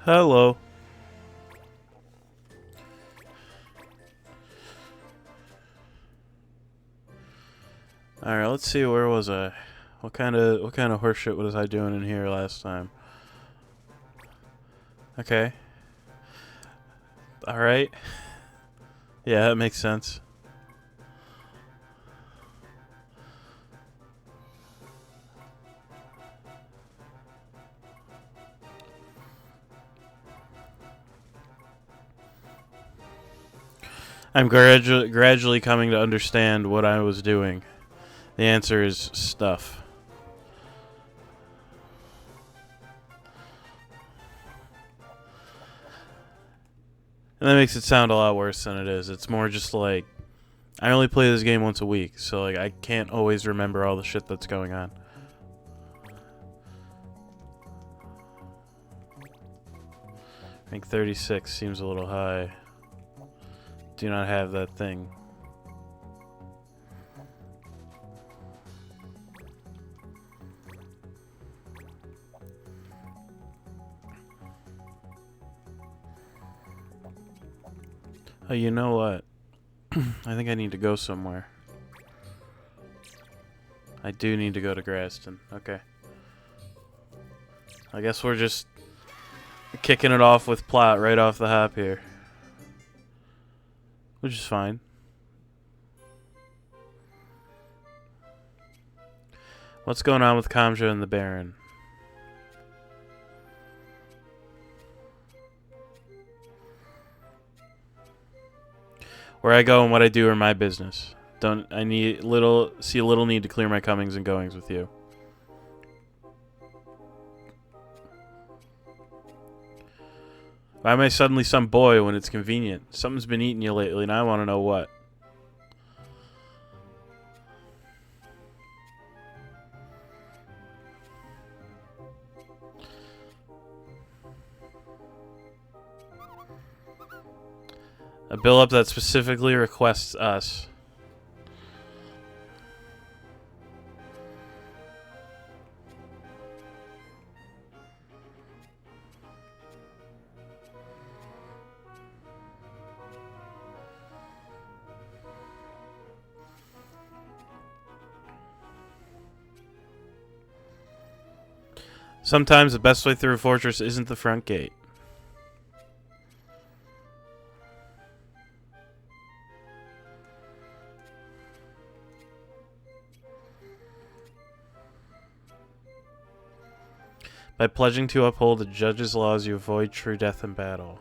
Hello. All right, let's see. Where was I? What kind of horseshit was I doing in here last time? Okay. All right. Yeah, that makes sense. I'm gradually coming to understand what I was doing. The answer is stuff. And that makes it sound a lot worse than it is. It's more just like I only play this game once a week, so like I can't always remember all the shit that's going on. Rank 36 seems a little high. Do not have that thing. Oh, you know what? I think I need to go somewhere. I do need to go to Graston. Okay. I guess we're just kicking it off with plot right off the hop here. Which is fine. What's going on with Kamja and the Baron? Where I go and what I do are my business. See a little need to clear my comings and goings with you. Why am I suddenly some boy when it's convenient? Something's been eating you lately and I want to know what. A bill up that specifically requests us. Sometimes the best way through a fortress isn't the front gate. By pledging to uphold the judge's laws, you avoid true death in battle.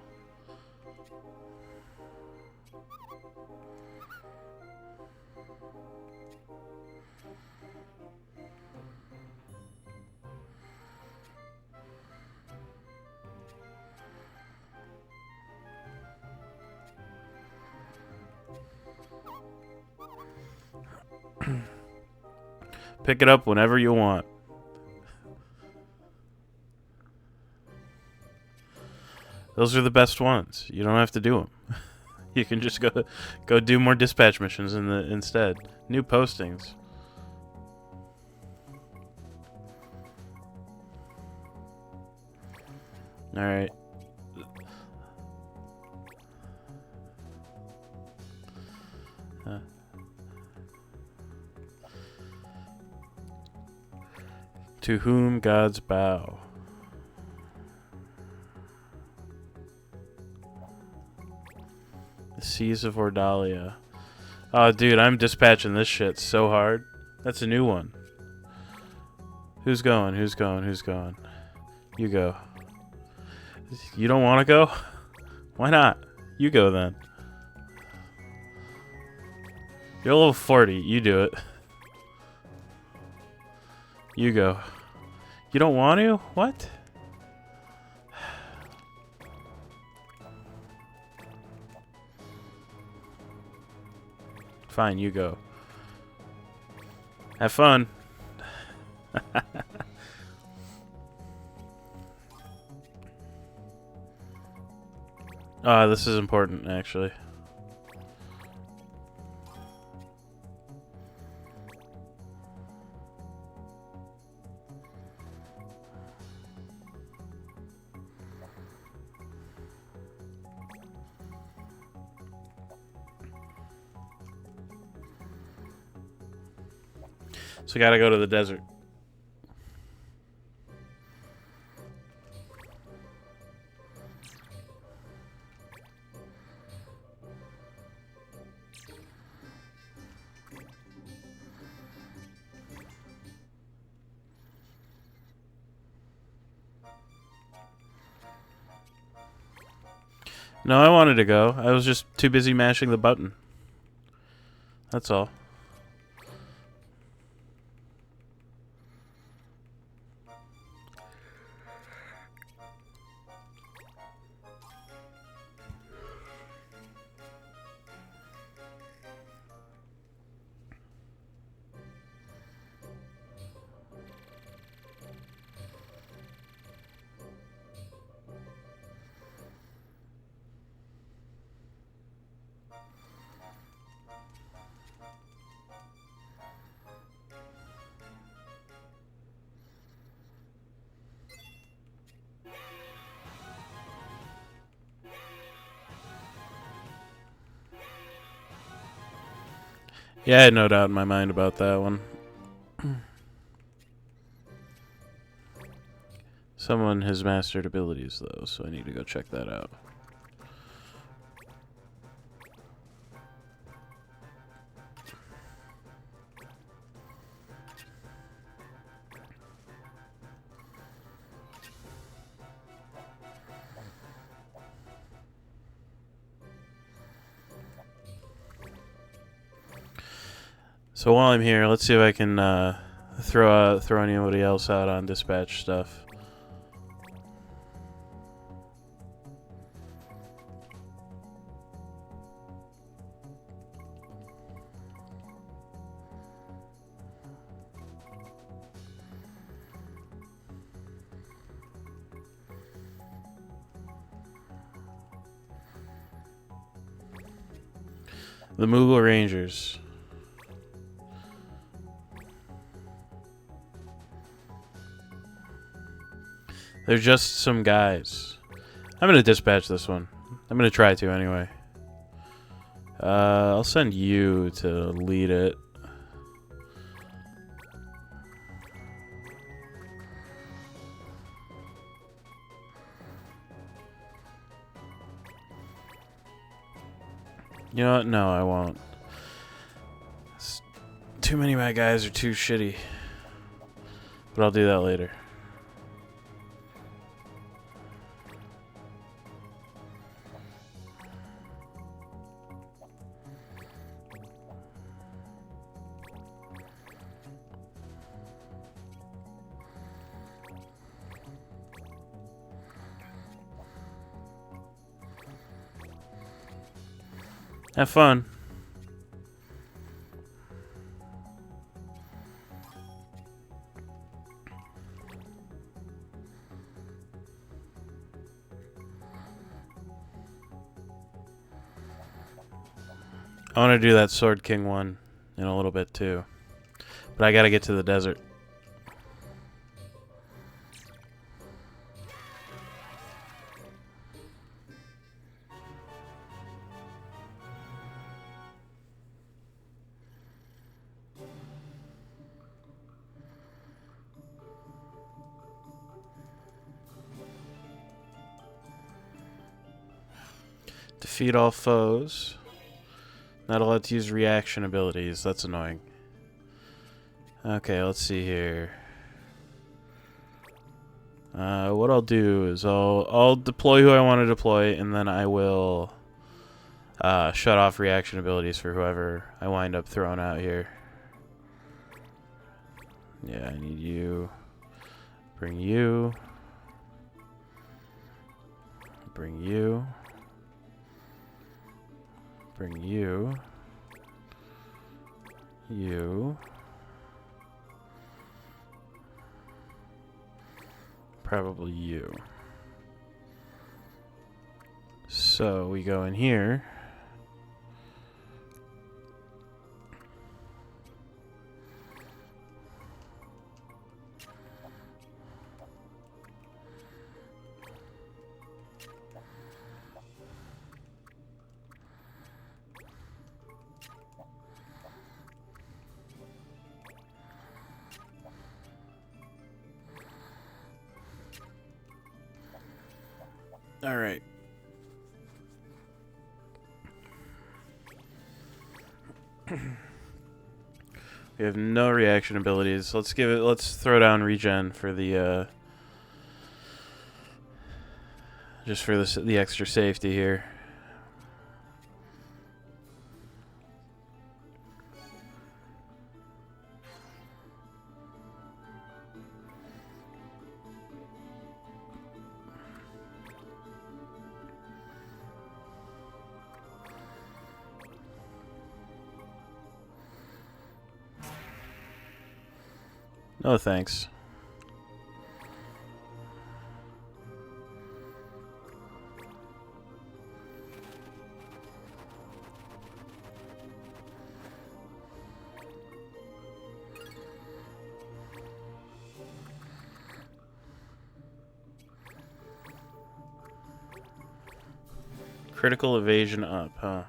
Pick it up whenever you want. Those are the best ones. You don't have to do them. You can just go do more dispatch missions instead. New postings. All right. To whom gods bow. The Seas of Ordalia. Oh, dude, I'm dispatching this shit so hard. That's a new one. Who's going? Who's going? Who's going? You go. You don't want to go? Why not? You go then. You're level 40. You do it. You go. You don't want to? What? Fine, you go. Have fun. This is important, actually. So gotta go to the desert. No, I wanted to go. I was just too busy mashing the button. That's all. Yeah, I had no doubt in my mind about that one. Someone has mastered abilities, though, so I need to go check that out. So while I'm here, let's see if I can throw anybody else out on dispatch stuff. The Moogle Rangers. They're just some guys. I'm gonna dispatch this one. I'm gonna try to anyway. I'll send you to lead it. You know what? No, I won't. Too many of my guys are too shitty. But I'll do that later. Have fun. I want to do that Sword King one in a little bit too. But I gotta get to the desert. Defeat all foes. Not allowed to use reaction abilities. That's annoying. Okay, let's see here. What I'll do is I'll deploy who I want to deploy, and then I will shut off reaction abilities for whoever I wind up throwing out here. Yeah, I need you. Bring you. Bring you. Bring you. You. Probably you. So we go in here. All right. We have no reaction abilities. Let's give it. Let's throw down regen for the just for the extra safety here. No thanks. Critical evasion up, huh?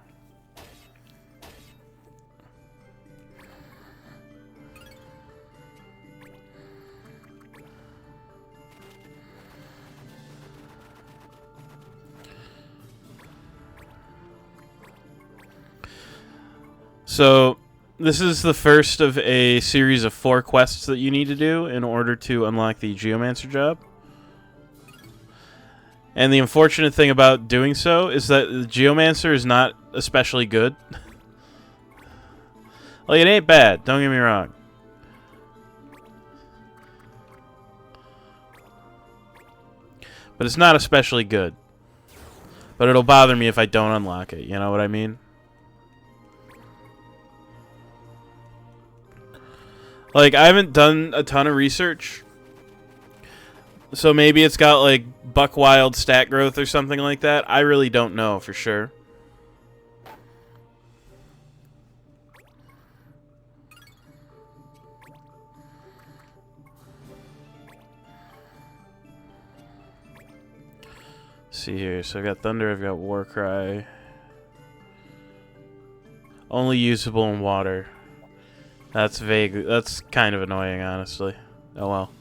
So, this is the first of a series of 4 quests that you need to do in order to unlock the Geomancer job. And the unfortunate thing about doing so is that the Geomancer is not especially good. Like, it ain't bad, don't get me wrong. But it's not especially good. But it'll bother me if I don't unlock it, you know what I mean? Like, I haven't done a ton of research. So maybe it's got, like, buck wild stat growth or something like that. I really don't know for sure. Let's see here. So I've got Thunder, I've got Warcry. Only usable in water. That's vague. That's kind of annoying, honestly. Oh well.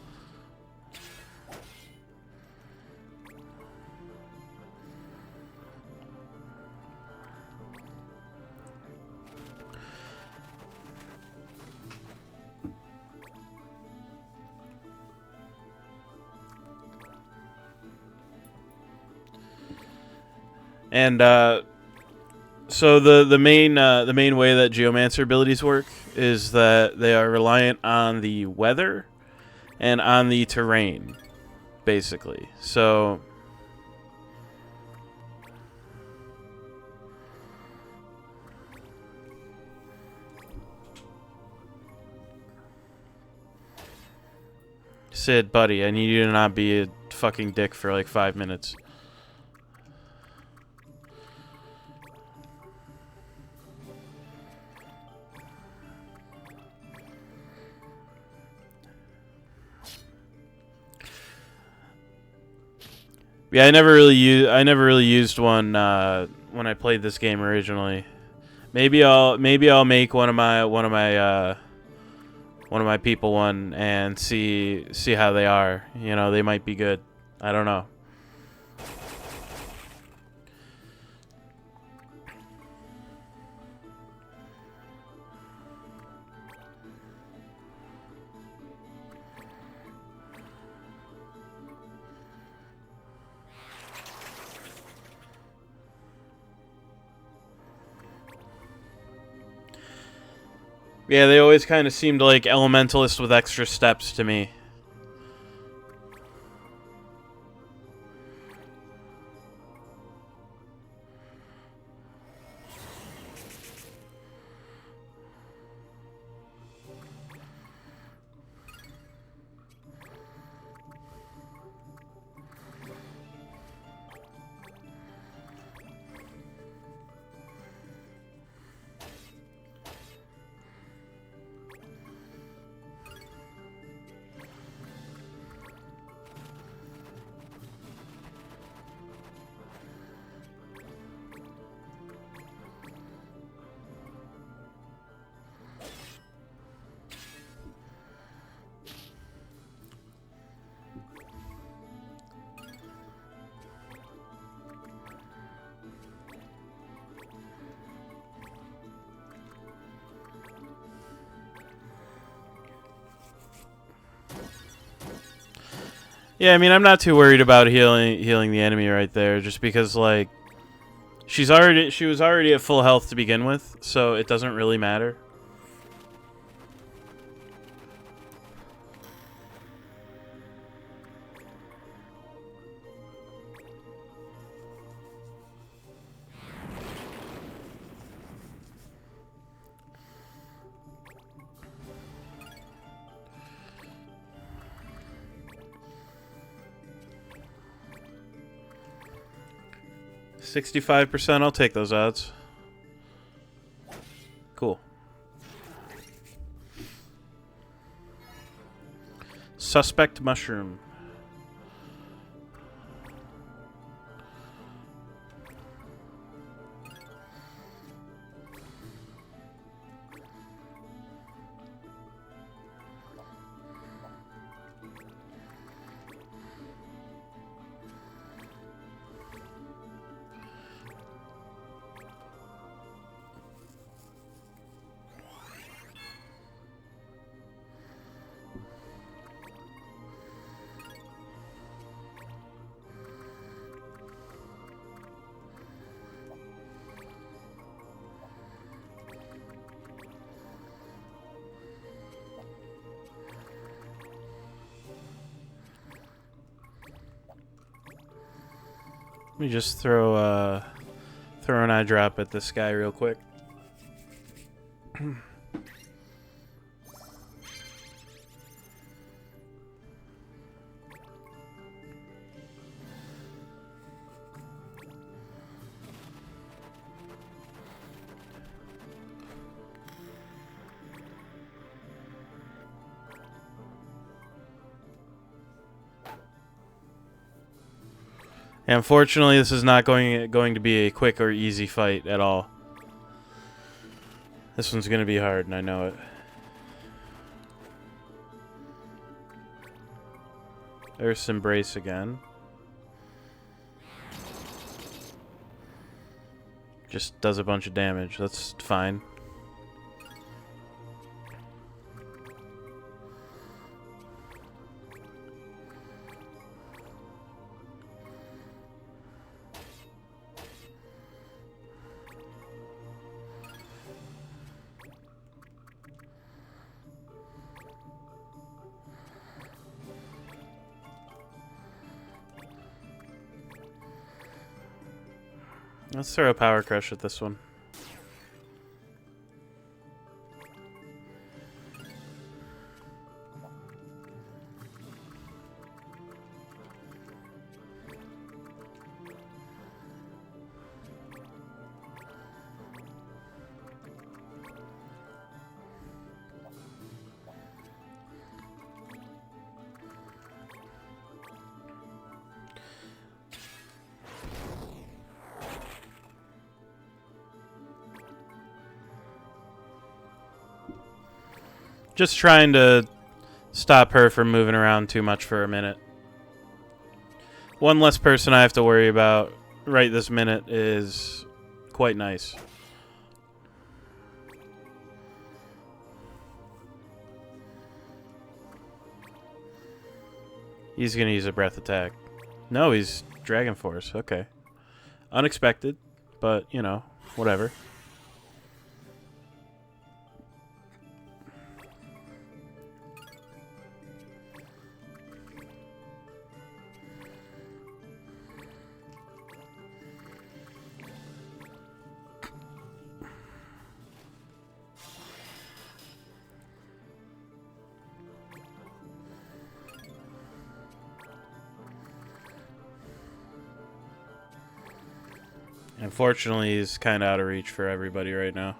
And so the main way that Geomancer abilities work is that they are reliant on the weather and on the terrain, basically. So Sid, buddy, I need you to not be a fucking dick for like 5 minutes. Yeah, I never really used one when I played this game originally. Maybe I'll make one of my people one and see how they are. You know, they might be good. I don't know. Yeah, they always kind of seemed like elementalists with extra steps to me. Yeah, I mean, I'm not too worried about healing the enemy right there, just because like she was already at full health to begin with, so it doesn't really matter. $65%, I'll take those odds. Cool. Suspect mushroom. Let me just throw an eye drop at this guy real quick. Unfortunately, this is not going to be a quick or easy fight at all. This one's going to be hard, and I know it. Earth's Embrace again. Just does a bunch of damage. That's fine. Let's throw a Power Crush at this one. Just trying to stop her from moving around too much for a minute. One less person I have to worry about right this minute is quite nice. He's going to use a breath attack. No, he's Dragon Force. Okay. Unexpected, but, you know, whatever. Unfortunately, he's kind of out of reach for everybody right now.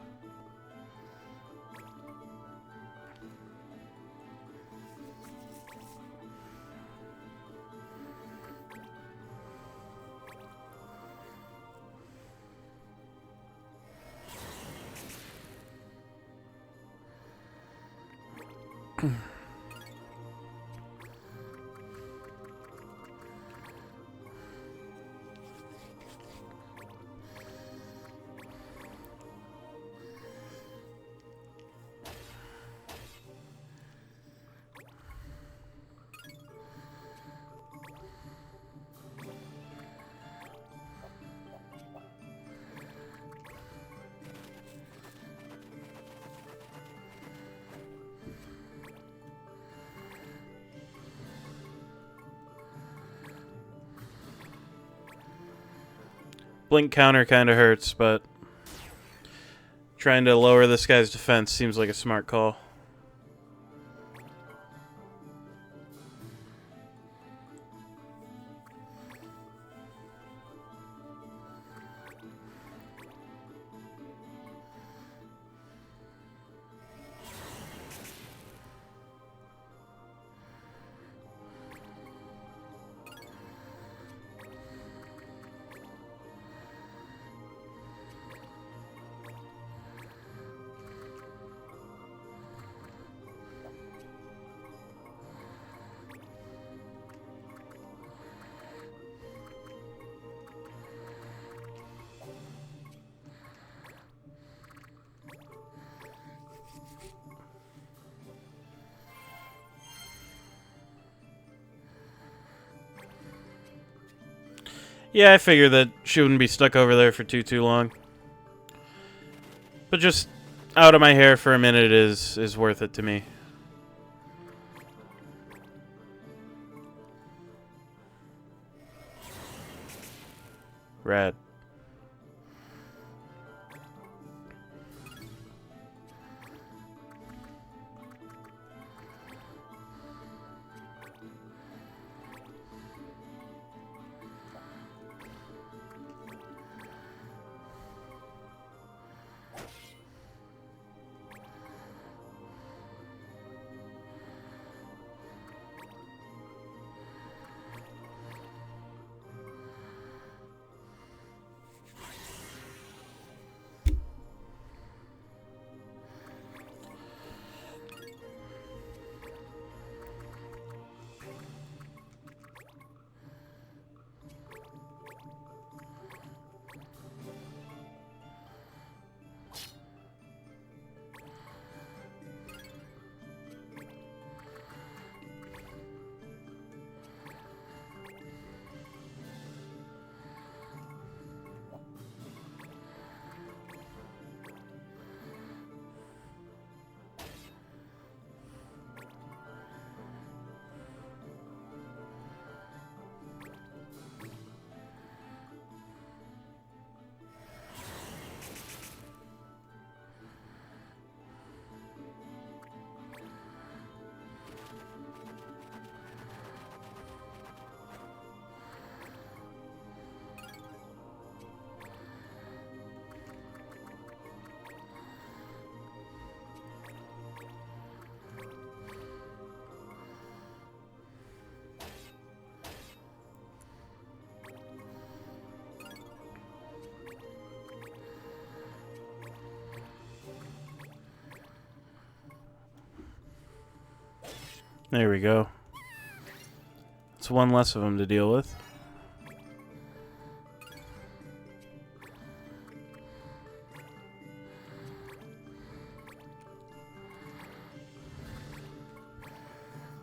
Blink counter kind of hurts, but trying to lower this guy's defense seems like a smart call. Yeah, I figure that she wouldn't be stuck over there for too long. But just out of my hair for a minute is worth it to me. Rad. There we go. It's one less of them to deal with.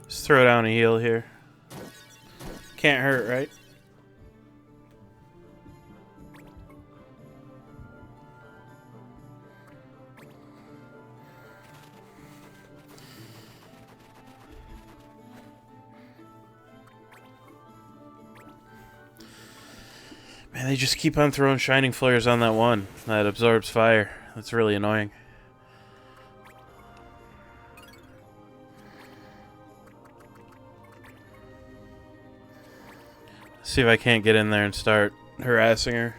Just throw down a heal here. Can't hurt, right? Man, they just keep on throwing shining flares on that one that absorbs fire. That's really annoying. See if I can't get in there and start harassing her.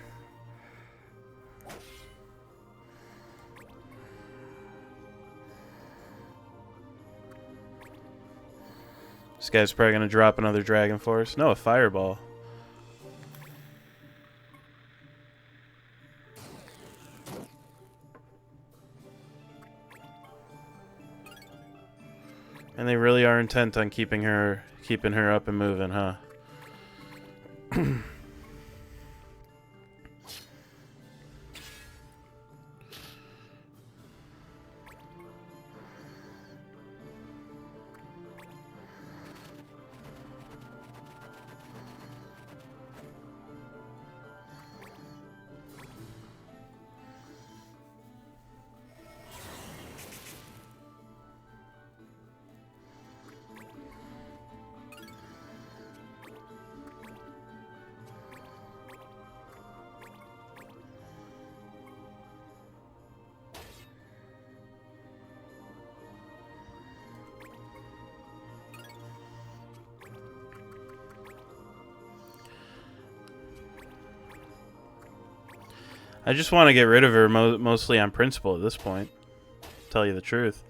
This guy's probably going to drop another Dragon Force. No, a Fireball. And they really are intent on keeping her up and moving, huh? I just want to get rid of her mostly on principle at this point. Tell you the truth.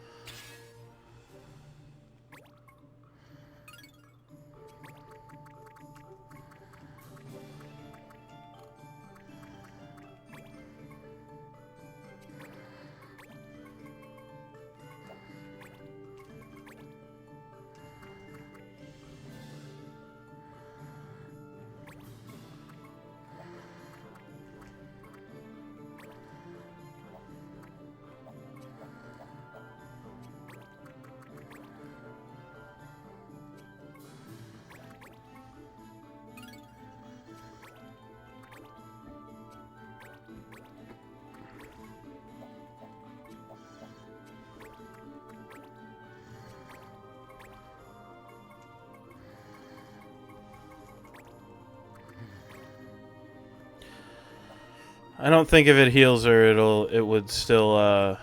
I don't think if it heals her, it would still,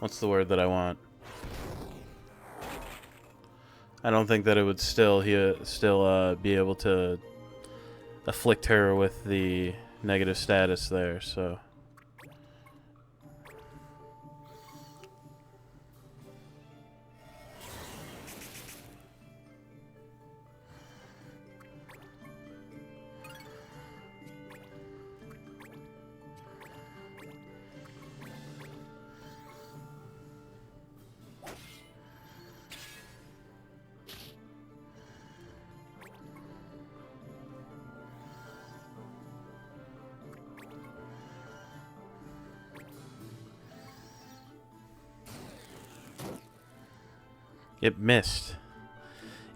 what's the word that I want? I don't think that it would still be able to afflict her with the negative status there, so. It missed.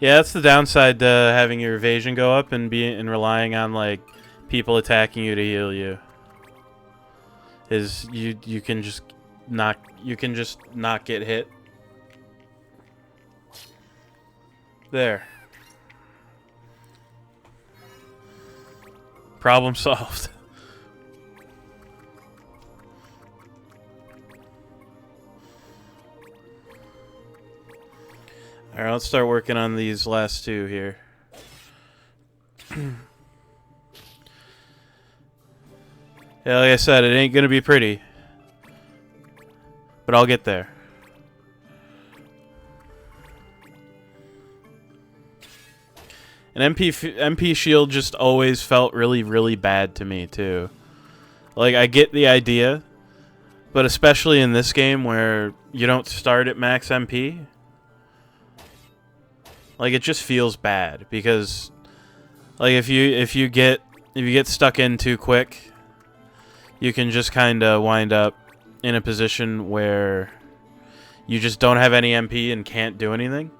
Yeah, that's the downside to having your evasion go up and relying on like people attacking you to heal you. Is you can just not get hit. There. Problem solved. Alright, let's start working on these last two here. Yeah, like I said, it ain't gonna be pretty. But I'll get there. An MP shield just always felt really, really bad to me, too. Like, I get the idea, but especially in this game where you don't start at max MP... Like, it just feels bad because, like, if you get stuck in too quick, you can just kind of wind up in a position where you just don't have any MP and can't do anything.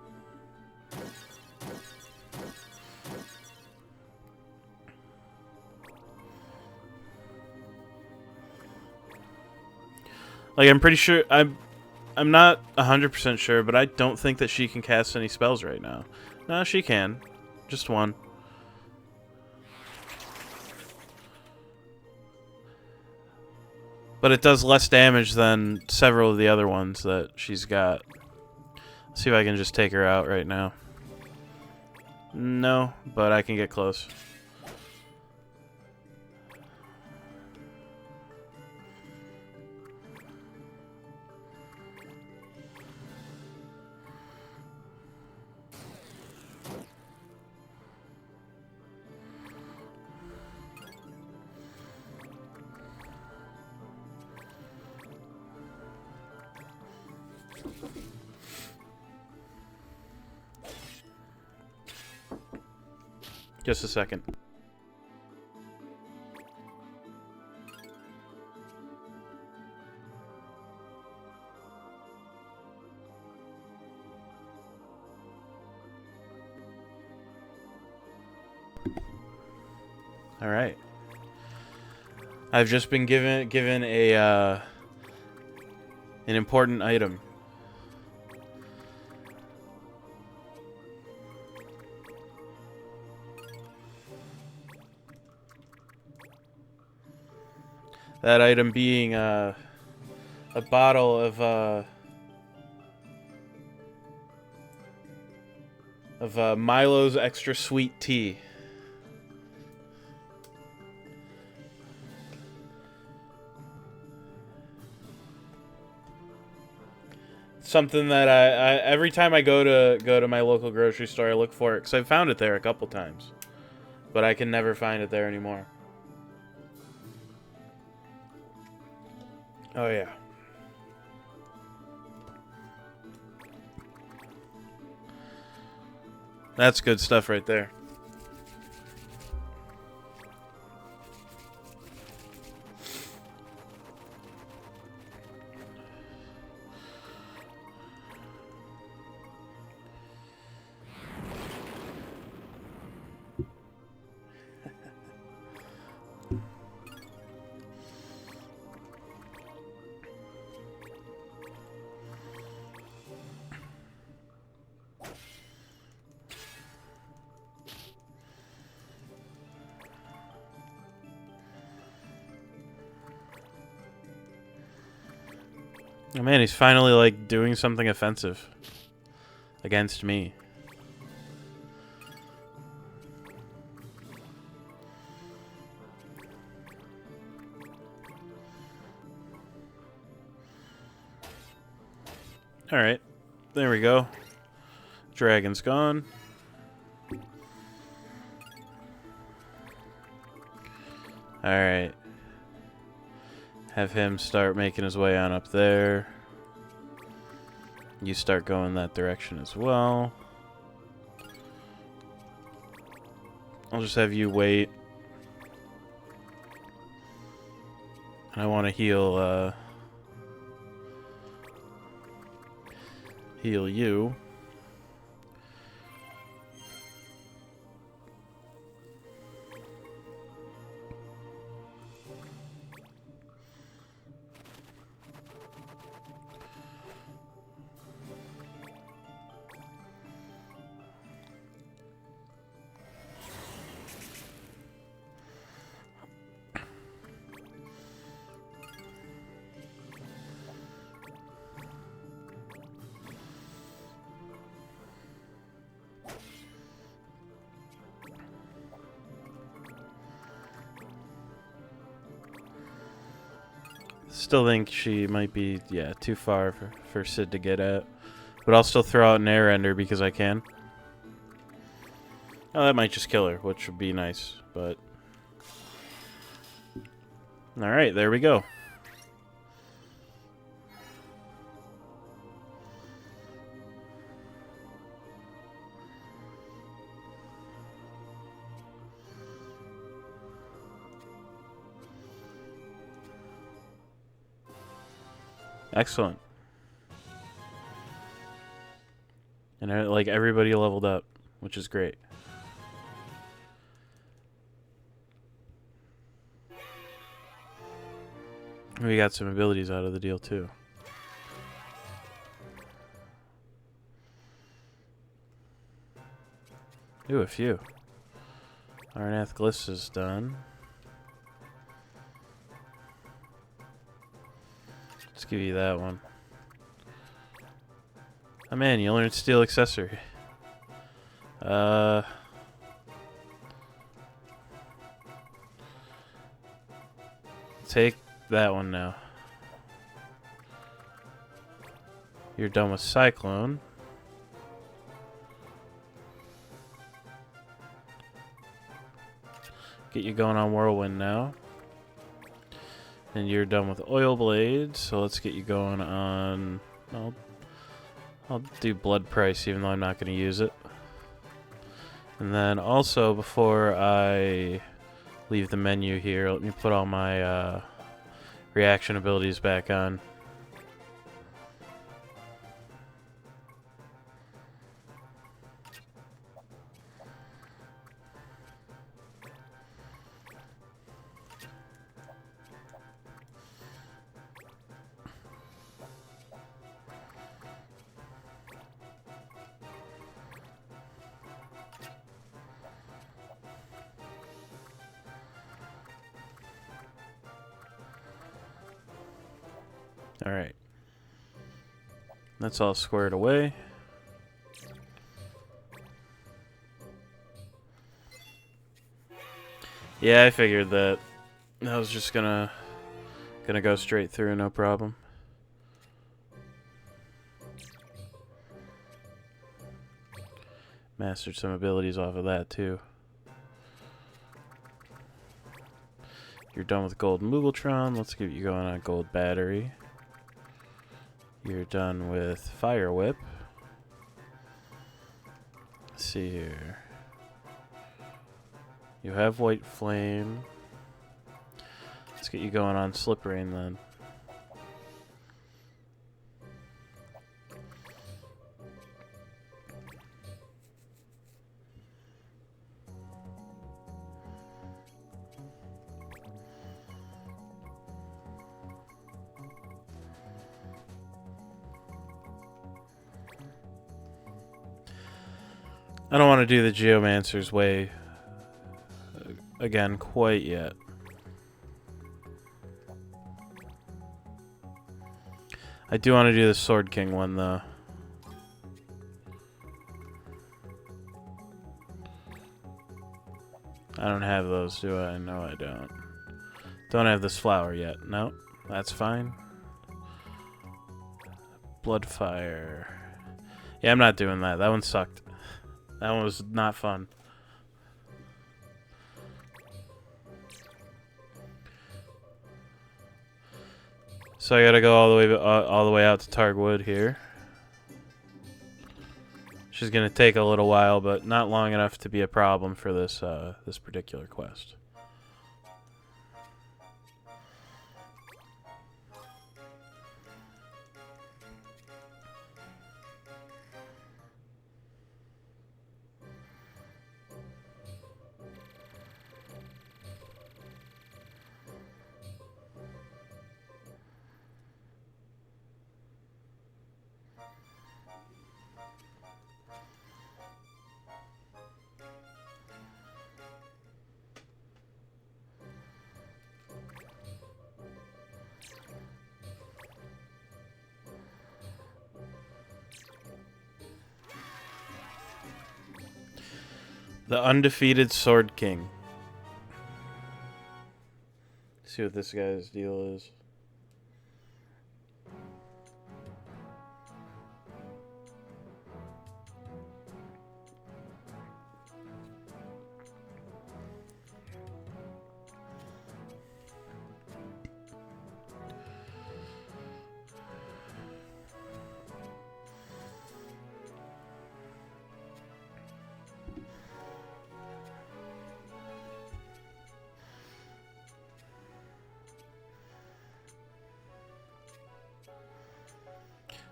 Like, I'm pretty sure I'm not 100% sure, but I don't think that she can cast any spells right now. No, she can. Just one. But it does less damage than several of the other ones that she's got. Let's see if I can just take her out right now. No, but I can get close. Just a second. All right. I've just been given a an important item. That item being a bottle of Milo's extra sweet tea. something that I every time I go to my local grocery store, I look for it because I found it there a couple times, but I can never find it there anymore. Oh yeah. That's good stuff right there. Oh man, he's finally like doing something offensive against me. Alright, there we go. Dragon's gone. Alright. Have him start making his way on up there. You start going that direction as well. I'll just have you wait. And I want to heal you. Still think she might be, yeah, too far for Sid to get at. But I'll still throw out an air ender because I can. Oh, that might just kill her, which would be nice, but... Alright, there we go. Excellent. And like everybody leveled up, which is great. We got some abilities out of the deal too. Ooh, a few. Arnath Glyphs is done. Let's give you that one. Oh man, you learned Steel Accessory. Take that one now. You're done with Cyclone. Get you going on Whirlwind now. And you're done with Oil Blade, so let's get you going on... I'll do Blood Price, even though I'm not going to use it. And then also, before I leave the menu here, let me put all my reaction abilities back on. Alright. That's all squared away. Yeah, I figured that. I was just gonna go straight through, no problem. Mastered some abilities off of that too. You're done with Gold Muggletron. Let's get you going on Gold Battery. You're done with Fire Whip. Let's see here. You have White Flame. Let's get you going on Slip Rain then. I don't want to do the Geomancer's way again quite yet. I do want to do the Sword King one though. I don't have those, do I? No, I don't. Don't have this flower yet. No, that's fine. Bloodfire. Yeah, I'm not doing that. That one sucked. That one was not fun. So I gotta go all the way out to Targwood here. She's gonna take a little while, but not long enough to be a problem for this this particular quest. The undefeated Sword King. See what this guy's deal is.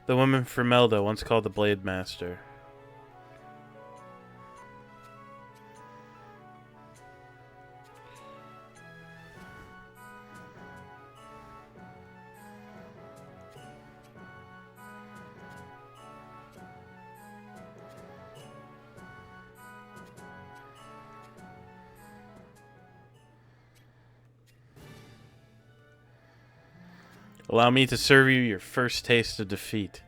The woman from Melda, once called the Blade Master. Allow me to serve you your first taste of defeat.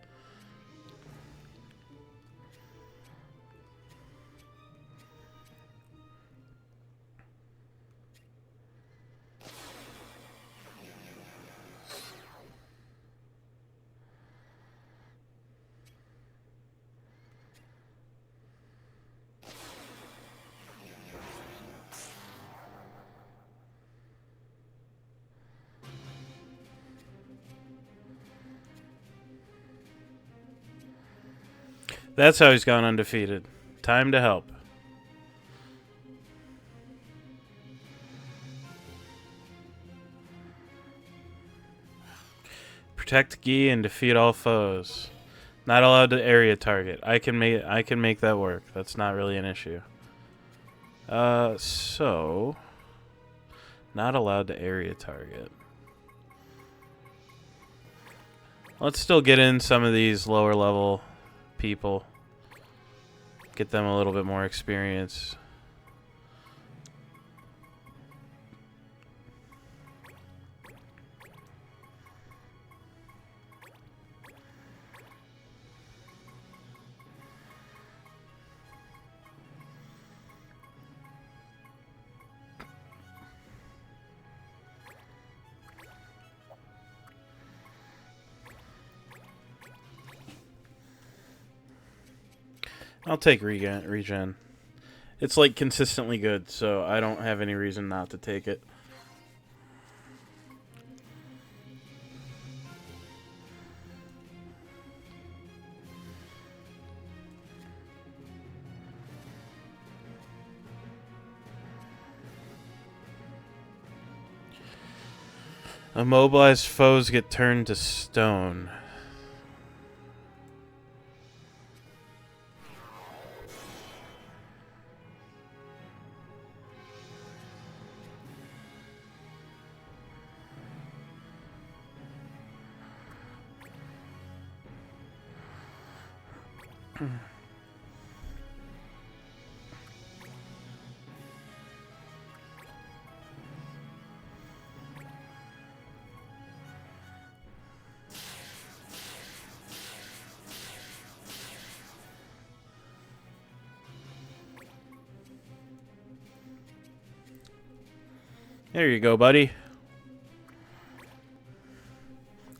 That's how he's gone undefeated. Time to help. Protect Guy and defeat all foes. Not allowed to area target. I can make that work. That's not really an issue. So not allowed to area target. Let's still get in some of these lower level people. Get them a little bit more experience. I'll take regen. It's like consistently good, so I don't have any reason not to take it. Immobilized foes get turned to stone. There you go, buddy.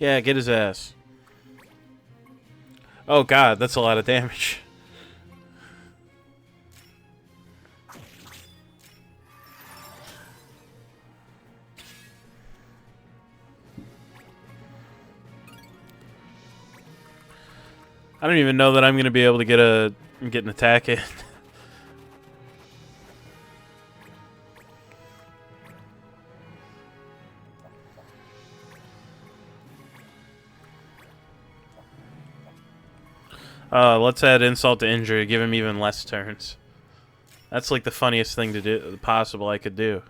Yeah, get his ass. Oh god, that's a lot of damage. I don't even know that I'm gonna be able to get an attack in. Let's add insult to injury, give him even less turns. That's like the funniest thing to do, possible I could do.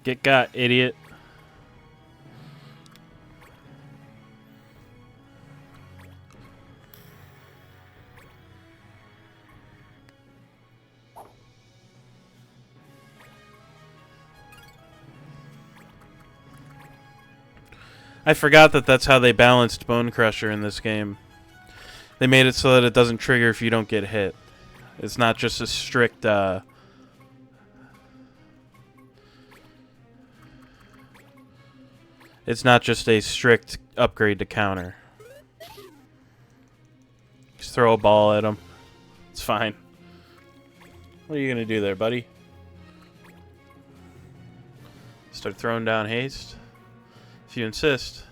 Get got, idiot. I forgot that that's how they balanced Bone Crusher in this game. They made it so that it doesn't trigger if you don't get hit. It's not just a strict, it's not just a strict upgrade to counter. Just throw a ball at him. It's fine. What are you gonna do there, buddy? Start throwing down haste? If you insist.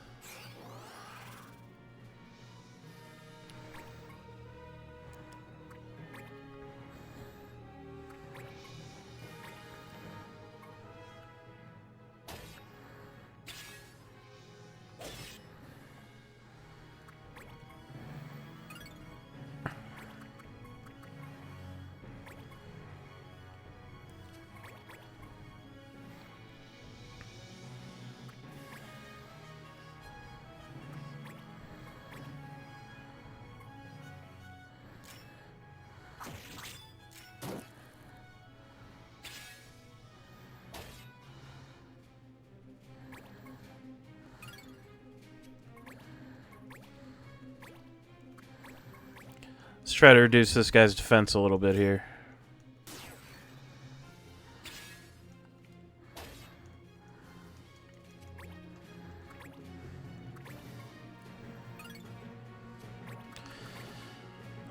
Let's try to reduce this guy's defense a little bit here.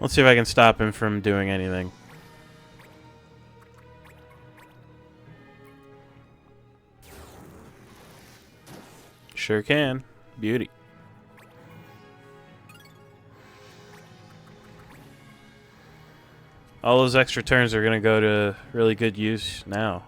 Let's see if I can stop him from doing anything. Sure can. Beauty. All those extra turns are going to go to really good use now.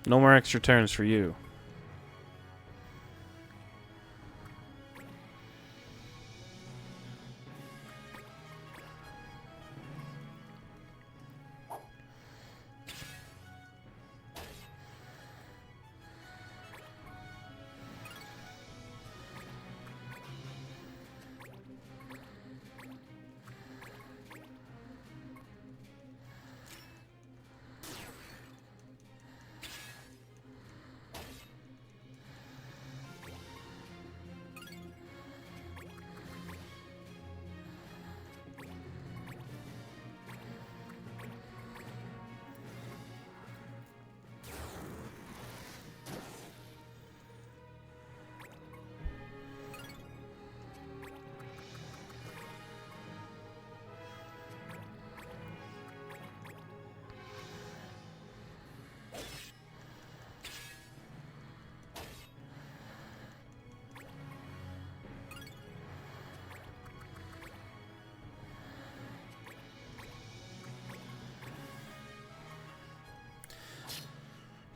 No more extra turns for you.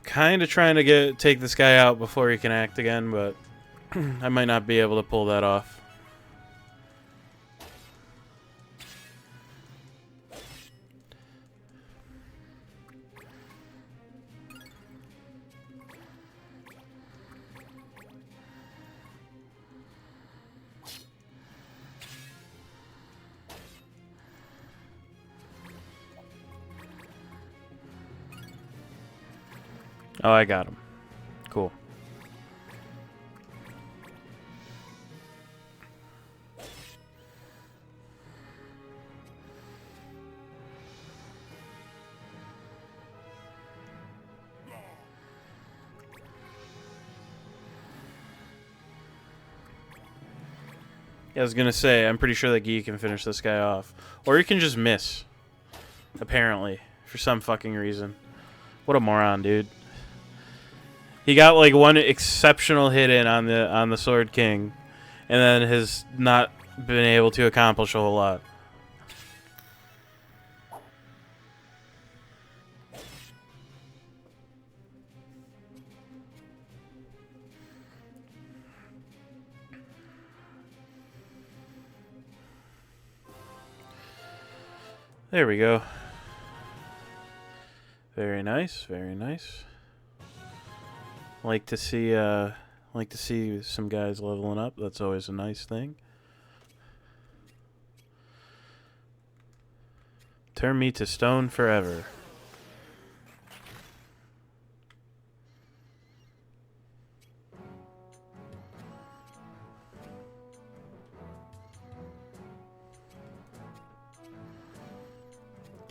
Kind of trying to take this guy out before he can act again, but I might not be able to pull that off. Oh, I got him. Cool. Yeah, I was gonna say, I'm pretty sure that Guy can finish this guy off. Or he can just miss. Apparently. For some fucking reason. What a moron, dude. He got like one exceptional hit in on the Sword King, and then has not been able to accomplish a whole lot. There we go. Very nice, very nice. Like to see some guys leveling up. That's always a nice thing. Turn me to stone forever.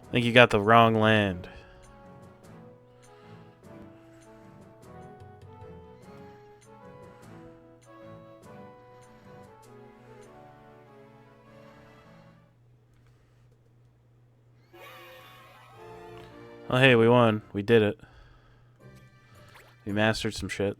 I think you got the wrong land. Oh, hey, we won. We did it. We mastered some shit.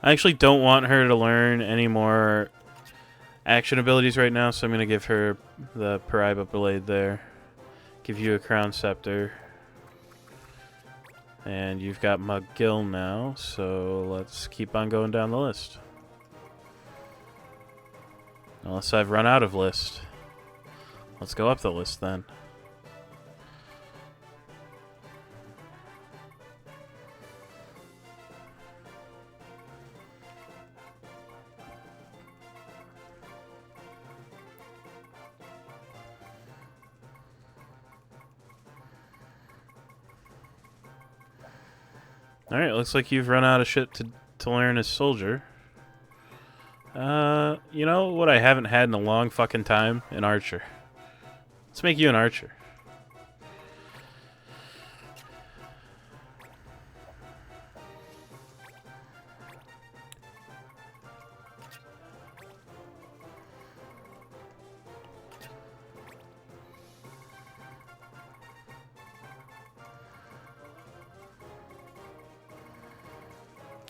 I actually don't want her to learn any more action abilities right now, so I'm going to give her the Paraiba Blade there. Give you a Crown Scepter. And you've got McGill now, so let's keep on going down the list. Unless I've run out of list. Let's go up the list then. Alright, looks like you've run out of shit to learn as soldier. You know what I haven't had in a long fucking time? An archer. Let's make you an archer.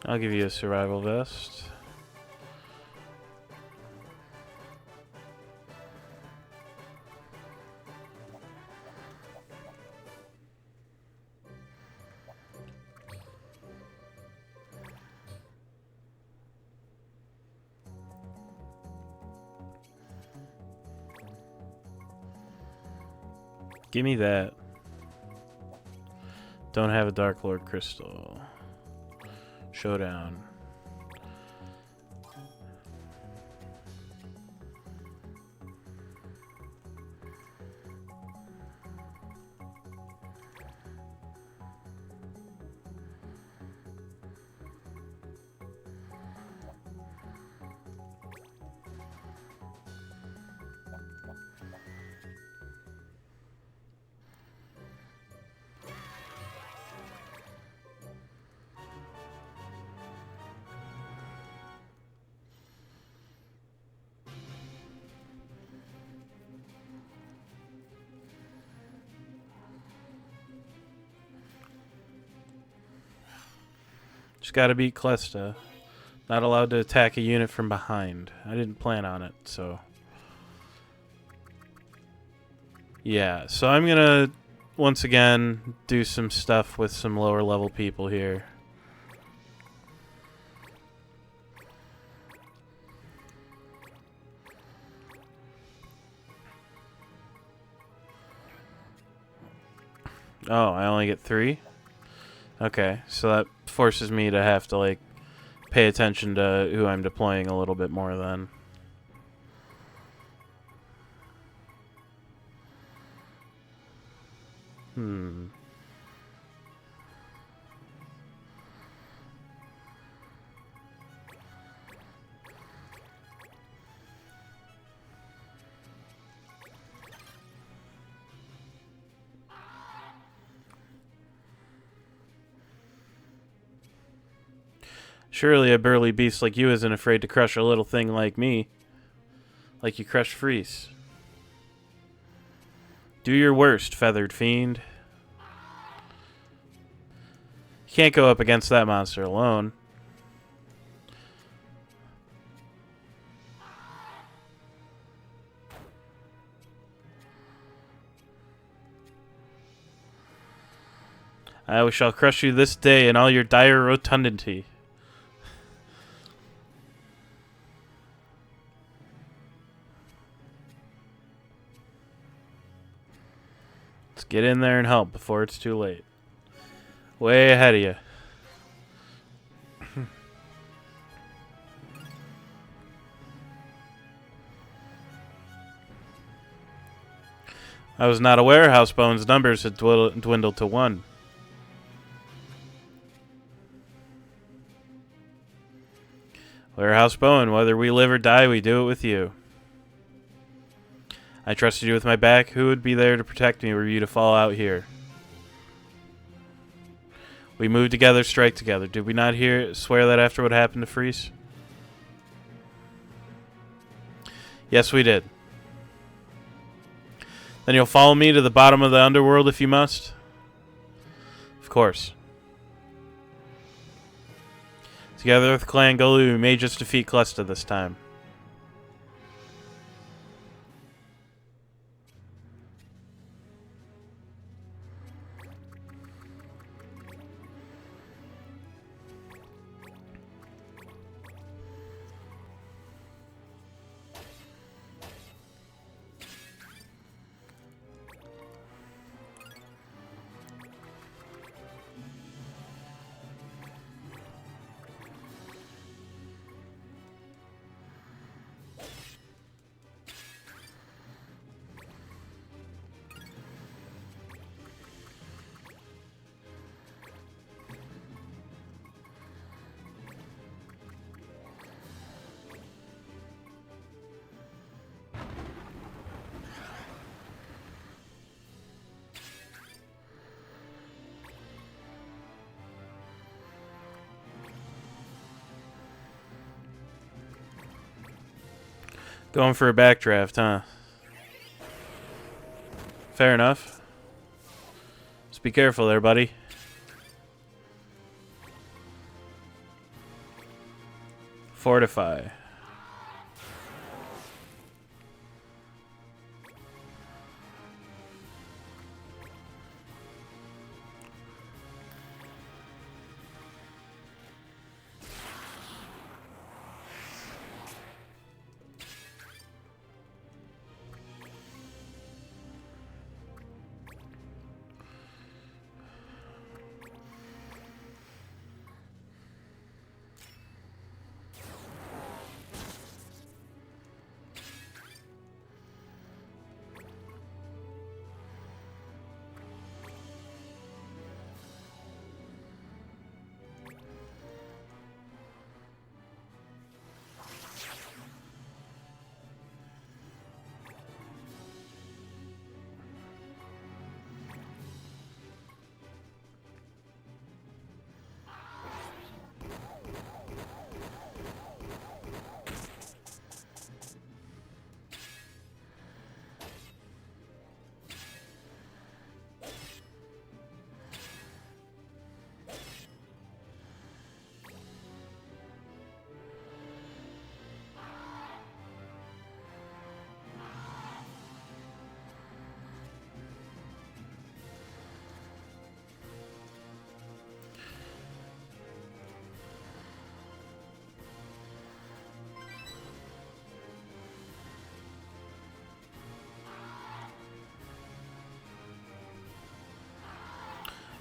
I'll give you a survival vest. Give me that. Don't have a Dark Lord crystal. Showdown. Just gotta beat Clesta. Not allowed to attack a unit from behind. I didn't plan on it, so... Yeah, so I'm gonna, once again, do some stuff with some lower level people here. Oh, I only get 3? Okay, so that forces me to have to, like, pay attention to who I'm deploying a little bit more then. Surely a burly beast like you isn't afraid to crush a little thing like me. Like you crushed Freeze. Do your worst, feathered fiend. You can't go up against that monster alone. I shall crush you this day in all your dire rotundity. Let's get in there and help before it's too late. Way ahead of you. I was not aware Housebone's numbers had dwindled to 1. We're Housebone. Whether we live or die, we do it with you. I trusted you with my back. Who would be there to protect me were you to fall out here? We moved together, strike together. Did we not swear that after what happened to Freeze? Yes, we did. Then you'll follow me to the bottom of the underworld if you must? Of course. Together with Clan Golu, we may just defeat Clesta this time. Going for a backdraft, huh? Fair enough. Just be careful there, buddy. Fortify.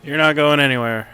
You're not going anywhere.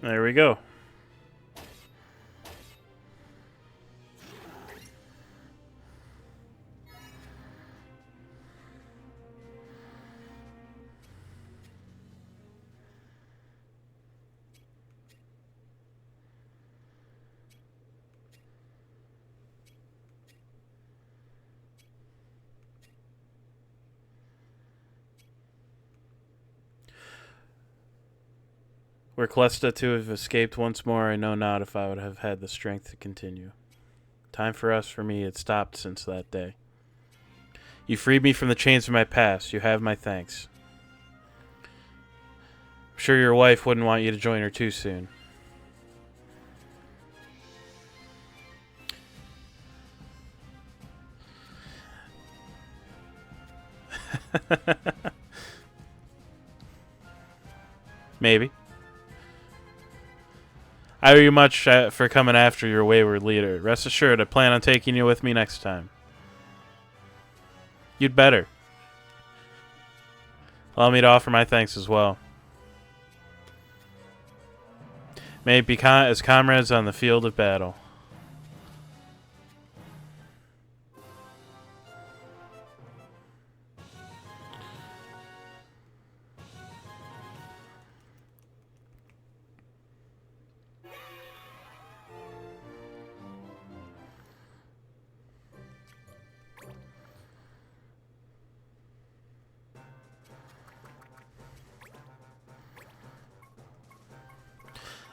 There we go. Were Clesta to have escaped once more, I know not if I would have had the strength to continue. Time for me, had stopped since that day. You freed me from the chains of my past. You have my thanks. I'm sure your wife wouldn't want you to join her too soon. Maybe. I owe you much for coming after your wayward leader. Rest assured, I plan on taking you with me next time. You'd better. Allow me to offer my thanks as well. May it be as comrades on the field of battle.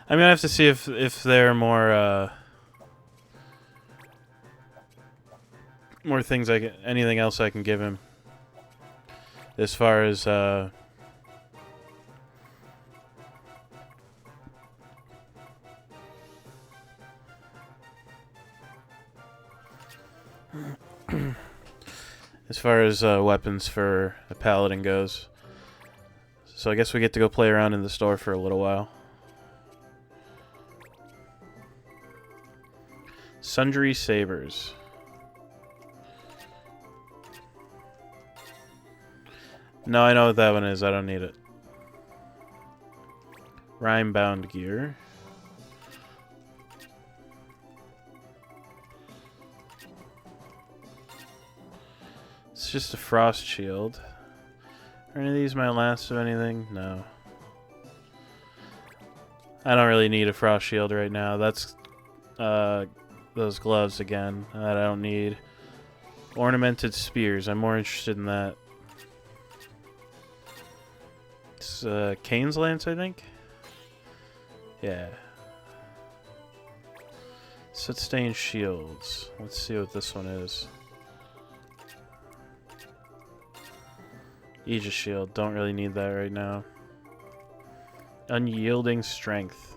I'm gonna have to see if there are more things anything else I can give him. As far as weapons for a paladin goes. So I guess we get to go play around in the store for a little while. Sundry sabers. No, I know what that one is. I don't need it. Rhyme-bound gear. It's just a frost shield. Are any of these my last of anything? No. I don't really need a frost shield right now. That's those gloves again that I don't need. Ornamented spears. I'm more interested in that. It's Kane's Lance, I think? Yeah. Soot-stained shields. Let's see what this one is. Aegis shield. Don't really need that right now. Unyielding strength.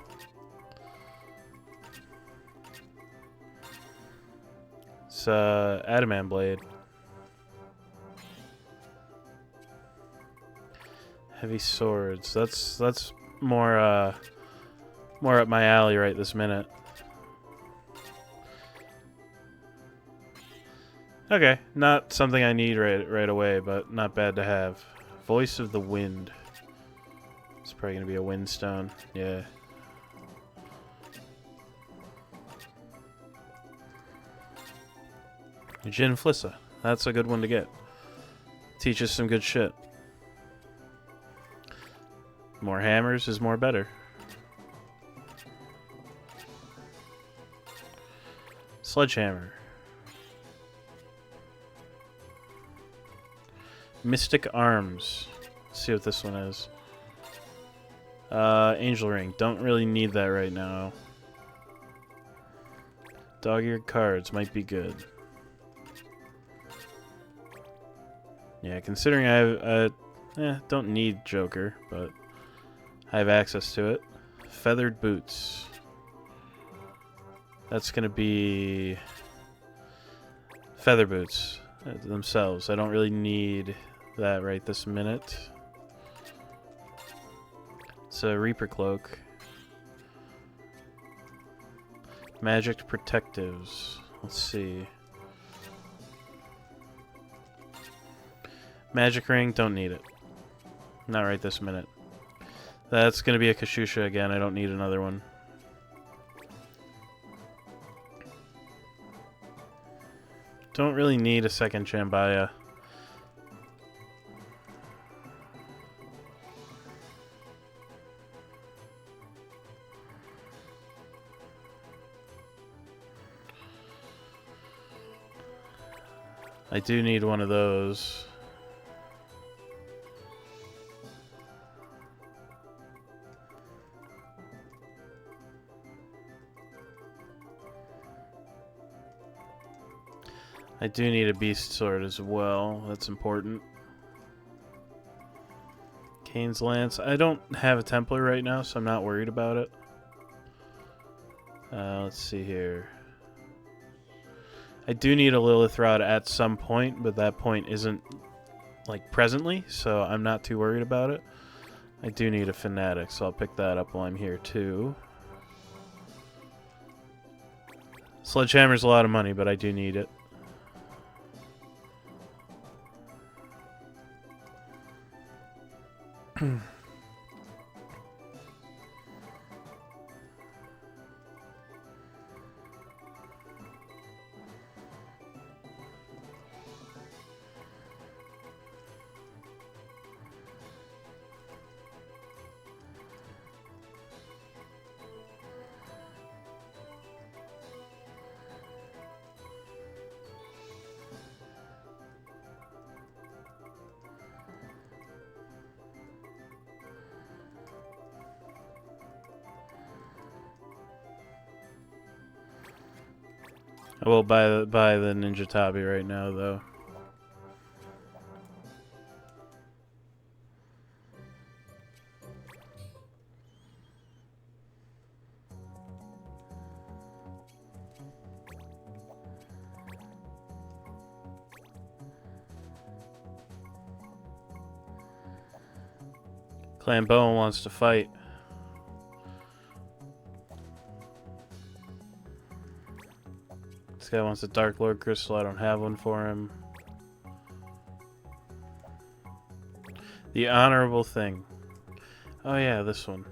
It's adamant blade. Heavy swords. That's more up my alley right this minute. Okay, not something I need right away, but not bad to have. Voice of the Wind. It's probably gonna be a windstone. Yeah. Jin Flissa. That's a good one to get. Teaches some good shit. More hammers is more better. Sledgehammer. Mystic Arms. Let's see what this one is. Angel Ring. Don't really need that right now. Dog-eared cards might be good. Yeah, considering I don't need Joker, but I have access to it. Feathered boots. That's gonna be feather boots themselves. I don't really need that right this minute. It's a Reaper Cloak. Magic Protectives. Let's see. Magic Ring, don't need it. Not right this minute. That's gonna be a Kashusha again. I don't need another one. Don't really need a second Chambaya. I do need one of those. I do need a beast sword as well. That's important. Kane's Lance. I don't have a Templar right now, so I'm not worried about it. Let's see here. I do need a Lilith Rod at some point, but that point isn't like presently, so I'm not too worried about it. I do need a Fanatic, so I'll pick that up while I'm here too. Sledgehammer's a lot of money, but I do need it. I will buy the Ninja Tabi right now, though. Clan Bowen wants to fight. This guy wants a Dark Lord Crystal. I don't have one for him. The Honorable Thing. Oh yeah, this one.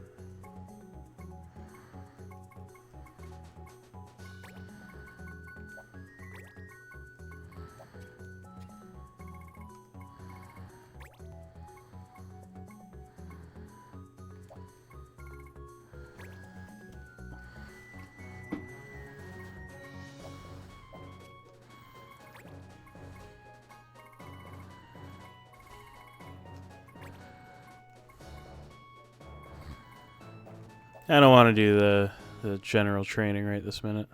I don't want to do the general training right this minute.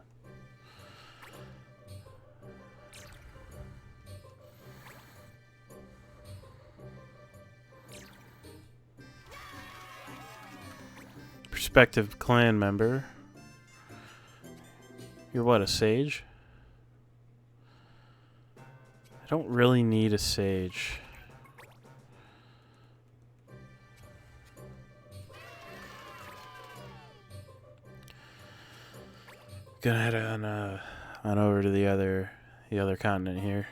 Prospective clan member. You're what, a sage? I don't really need a sage. Gonna head on over to the other continent here.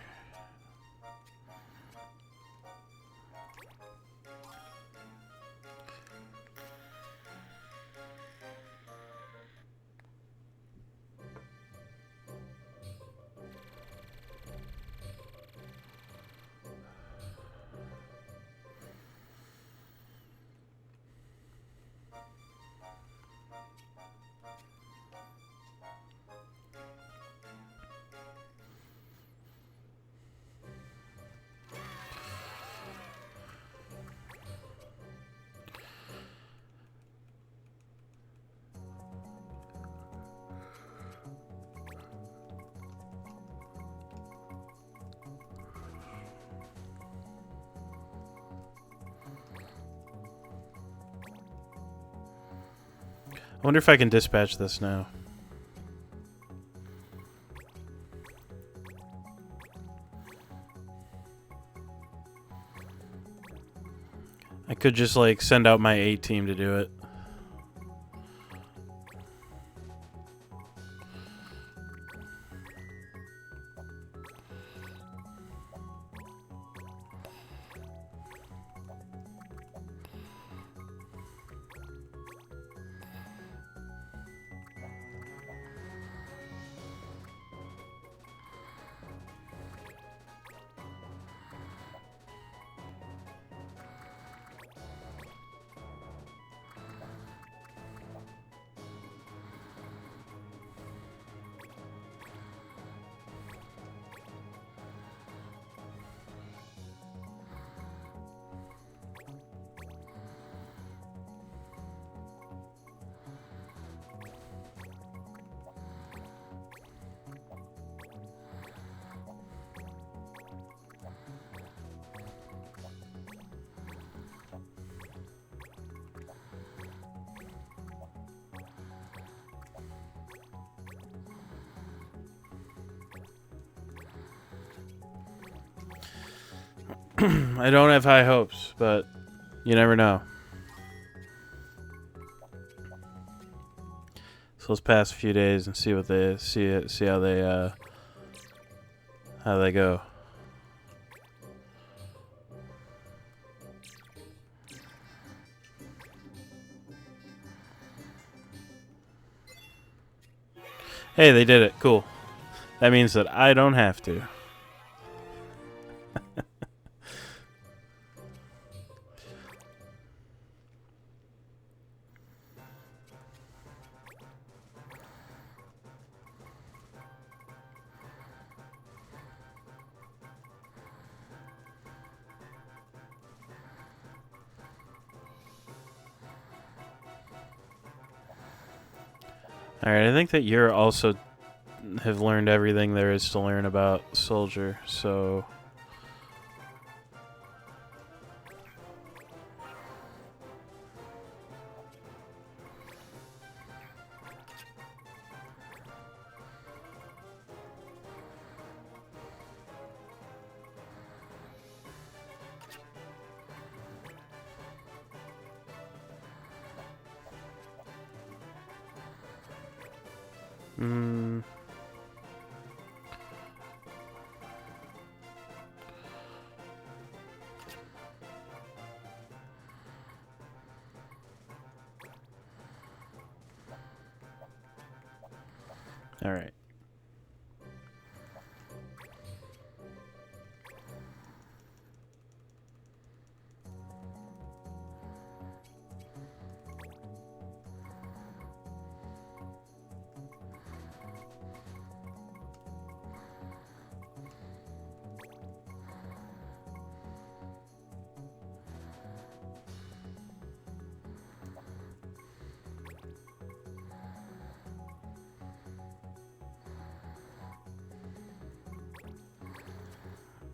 I wonder if I can dispatch this now. I could just like send out my A team to do it. I don't have high hopes, but you never know. So let's pass a few days and see what they see how they go. Hey, they did it. Cool. That means that I don't have to. Alright, I think that you're also have learned everything there is to learn about Soldier, so... All right.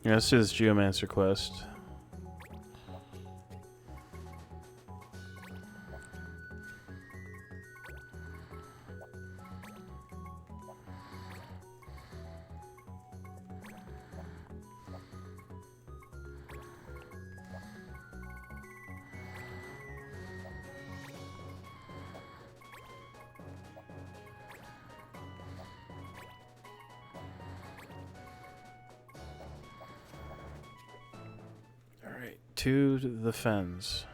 Yeah, let's do this Geomancer quest. Alright, to the fens.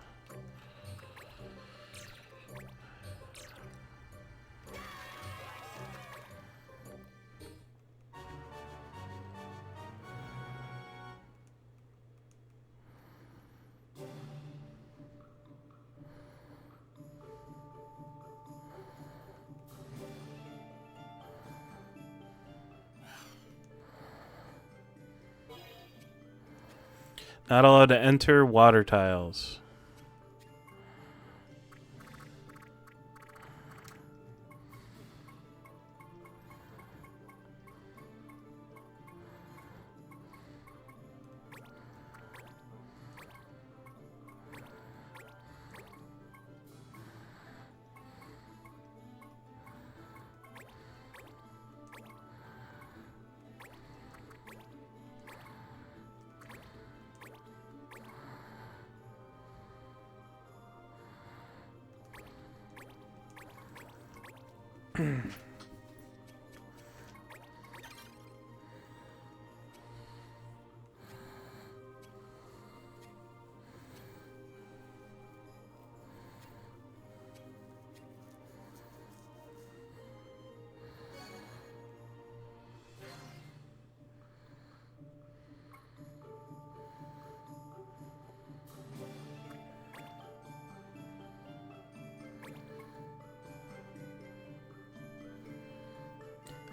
Not allowed to enter water tiles.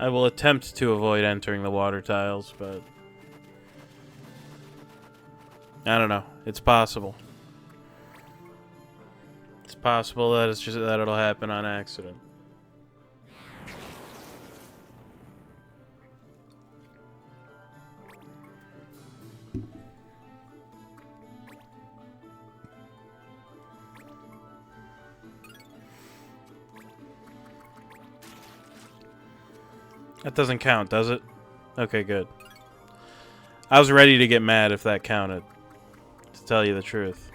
I will attempt to avoid entering the water tiles, but I don't know. It's possible. It's possible that it's just that it'll happen on accident. That doesn't count, does it? Okay, good. I was ready to get mad if that counted, to tell you the truth.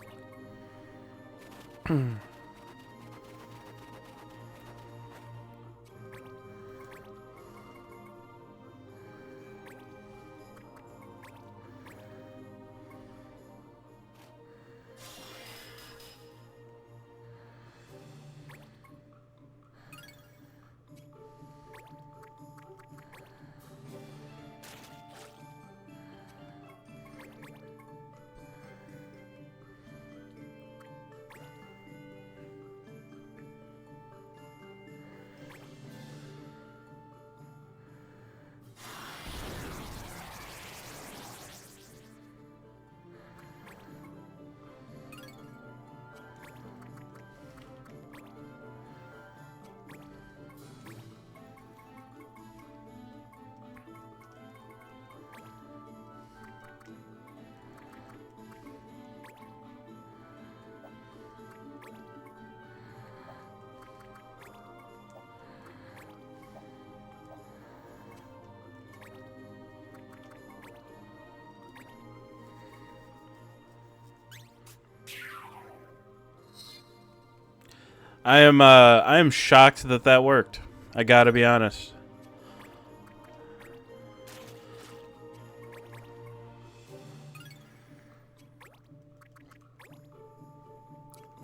I am shocked that that worked. I gotta be honest.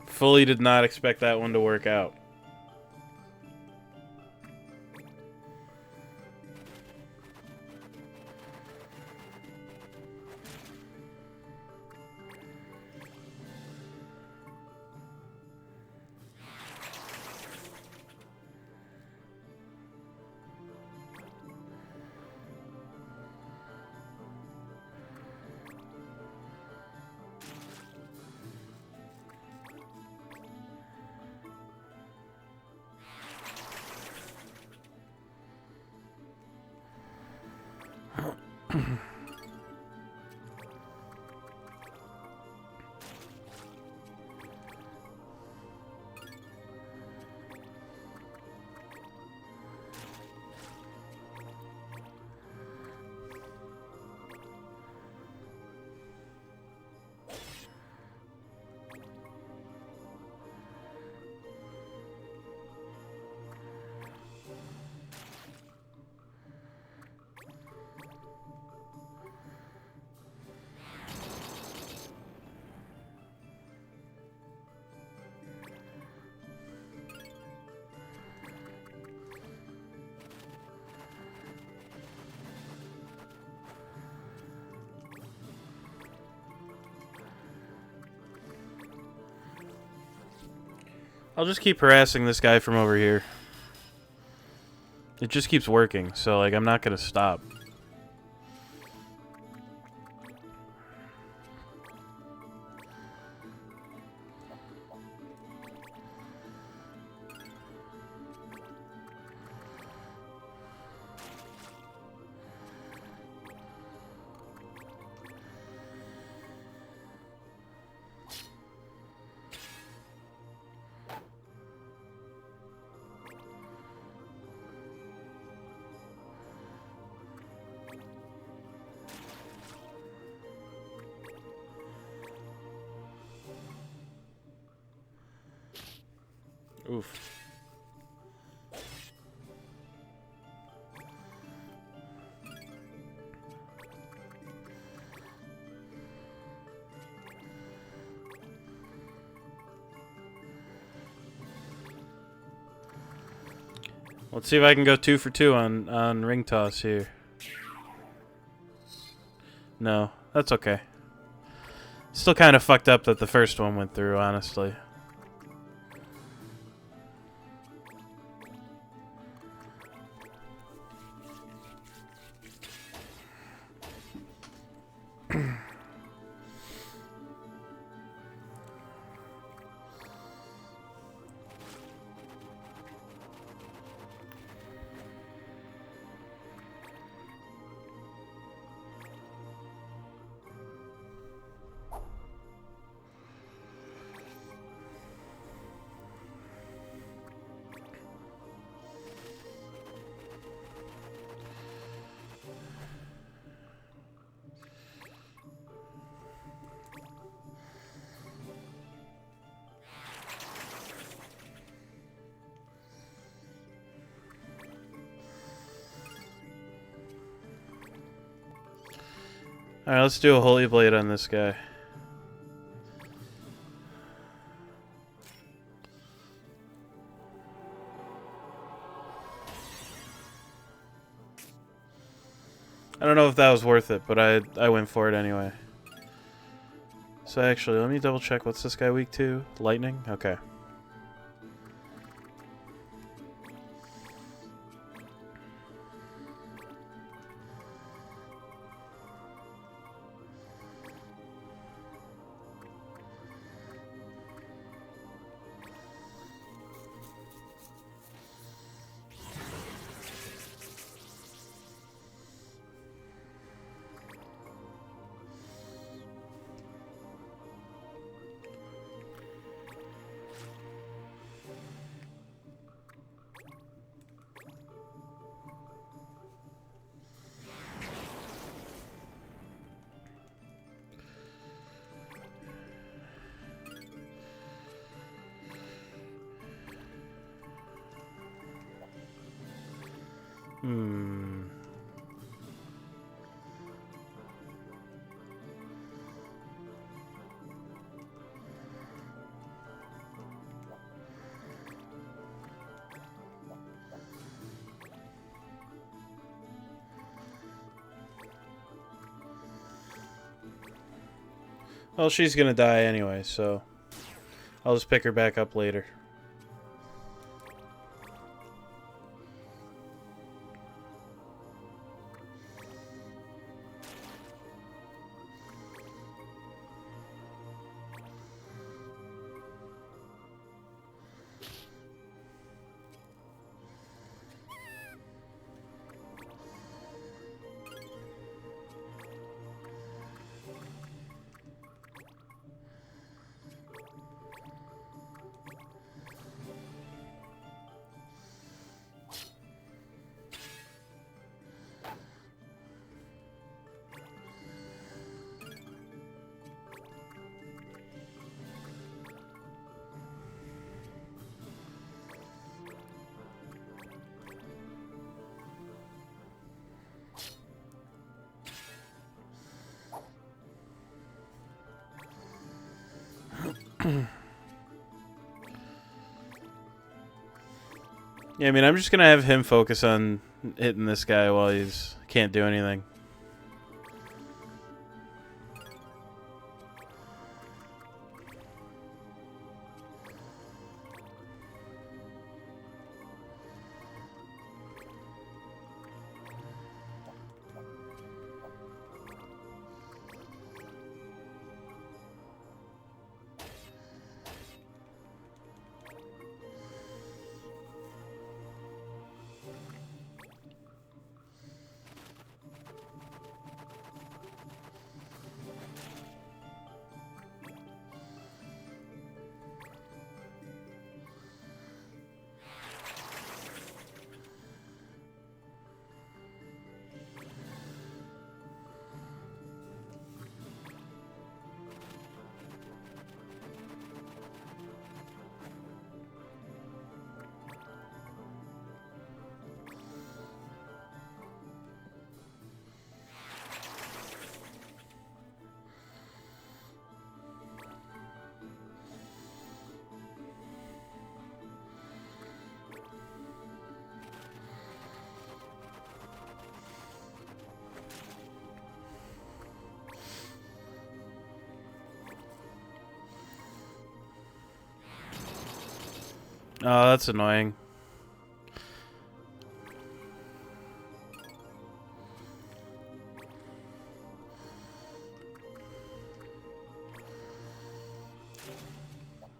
Fully did not expect that one to work out. I'll just keep harassing this guy from over here. It just keeps working, so like I'm not gonna stop. Oof. Let's see if I can go 2 for 2 on ring toss here. No, that's okay. Still kind of fucked up that the first one went through, honestly. Alright, let's do a Holy Blade on this guy. I don't know if that was worth it, but I went for it anyway. So actually, let me double check. What's this guy weak to? Lightning? Okay. Hmm. Well, she's gonna die anyway, so I'll just pick her back up later. Yeah, I mean, I'm just gonna have him focus on hitting this guy while he's can't do anything. Oh, that's annoying.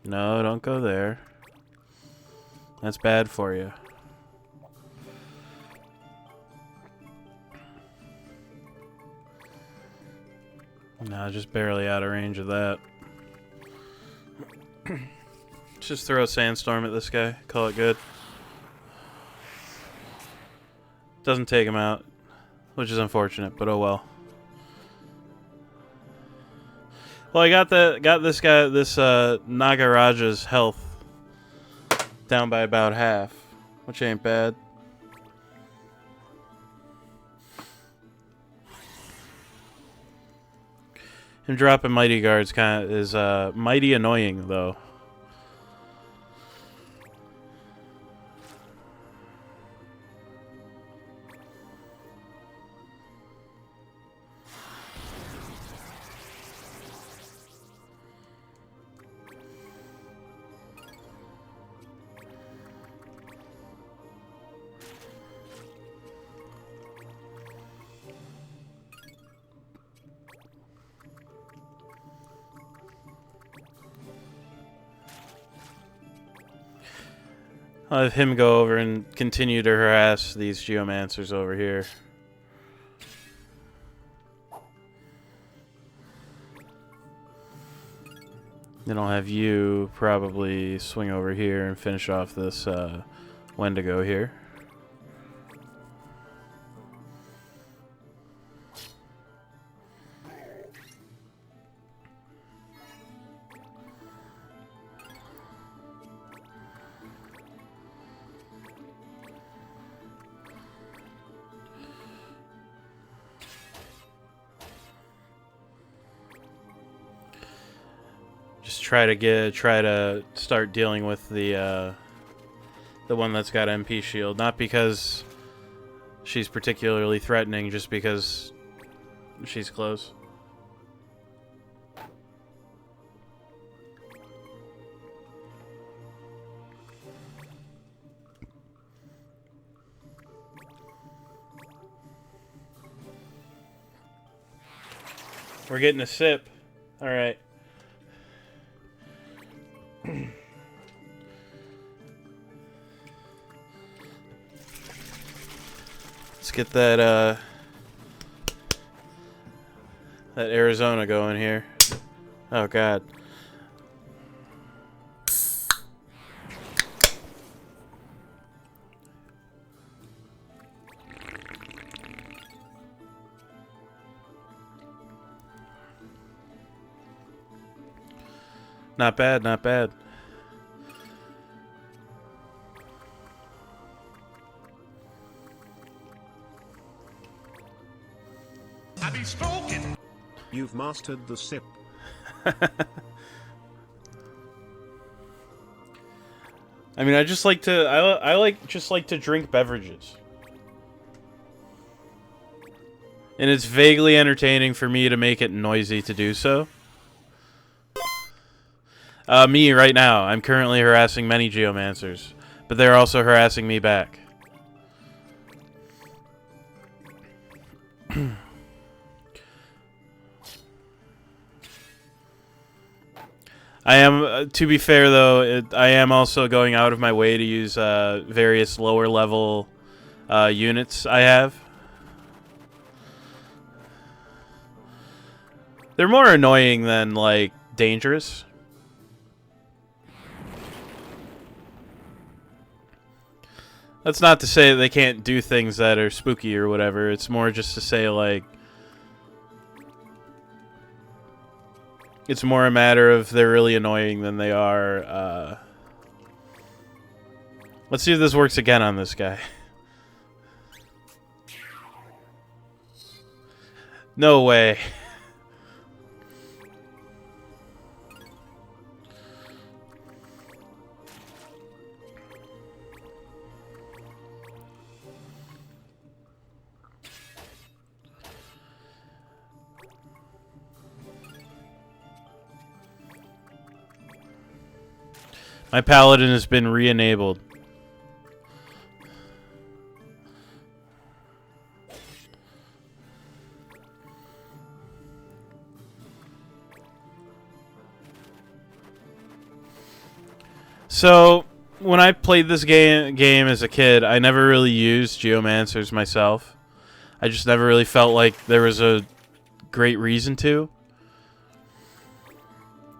No, don't go there. That's bad for you. No, just barely out of range of that. Just throw a sandstorm at this guy. Call it good. Doesn't take him out, which is unfortunate, but oh well. Well, I got this guy, this Nagaraja's health down by about half, which ain't bad. Him dropping mighty guards is mighty annoying though. I'll have him go over and continue to harass these geomancers over here. Then I'll have you probably swing over here and finish off this Wendigo here. try to start dealing with the one that's got MP shield. Not because she's particularly threatening, just because she's close. We're getting a sip. All right. Let's get that Arizona going here. Oh God. Not bad, not bad. I be smoking. You've mastered the sip. I mean, I just like to I like to drink beverages. And it's vaguely entertaining for me to make it noisy to do so. Me right now, I'm currently harassing many geomancers, but they're also harassing me back. I am, to be fair though, I am also going out of my way to use various lower level units I have. They're more annoying than, like, dangerous. That's not to say that they can't do things that are spooky or whatever. It's more just to say, like, it's more a matter of they're really annoying than they are. Let's see if this works again on this guy. No way. My paladin has been re-enabled. So, when I played this game as a kid, I never really used geomancers myself. I just never really felt like there was a great reason to.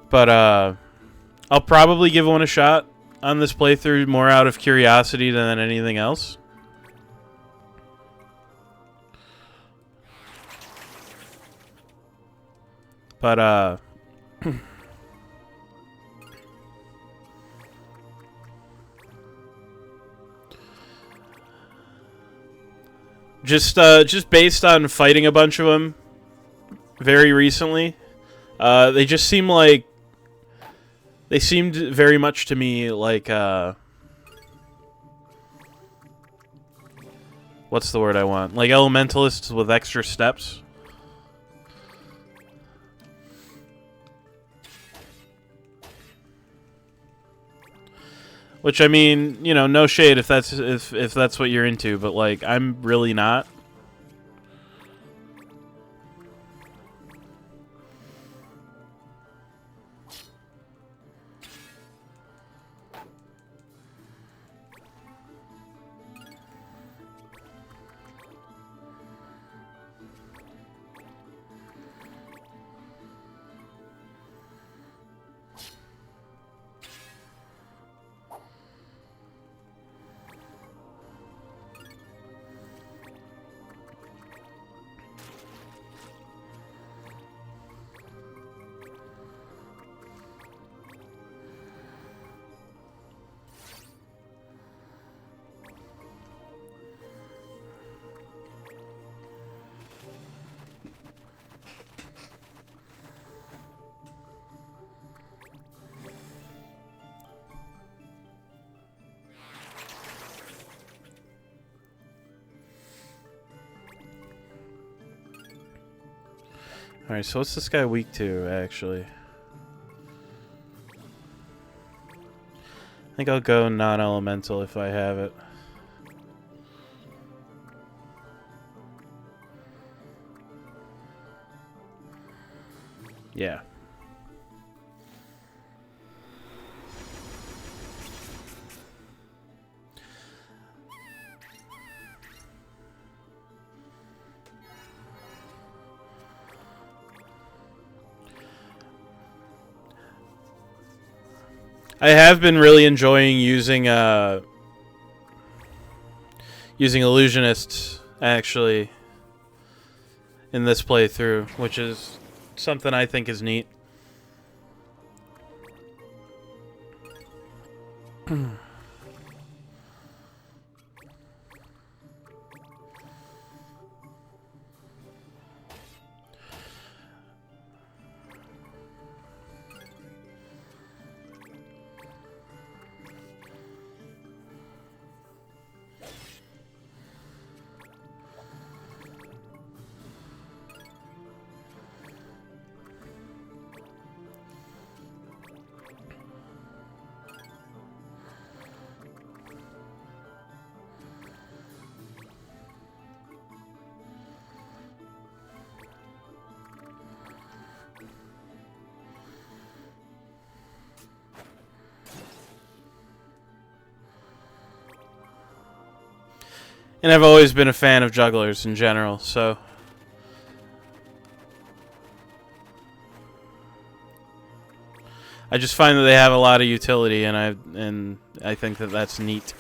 But, I'll probably give one a shot on this playthrough, more out of curiosity than anything else. But, just based on fighting a bunch of them very recently, they just seem like they seemed very much to me like, what's the word I want? Like elementalists with extra steps. Which, I mean, you know, no shade if that's what you're into, but, like, I'm really not. Alright, so what's this guy weak to, actually? I think I'll go non-elemental if I have it. Yeah. I have been really enjoying using Illusionists, actually, in this playthrough, which is something I think is neat. And I've always been a fan of jugglers in general, so... I just find that they have a lot of utility, and I think that that's neat.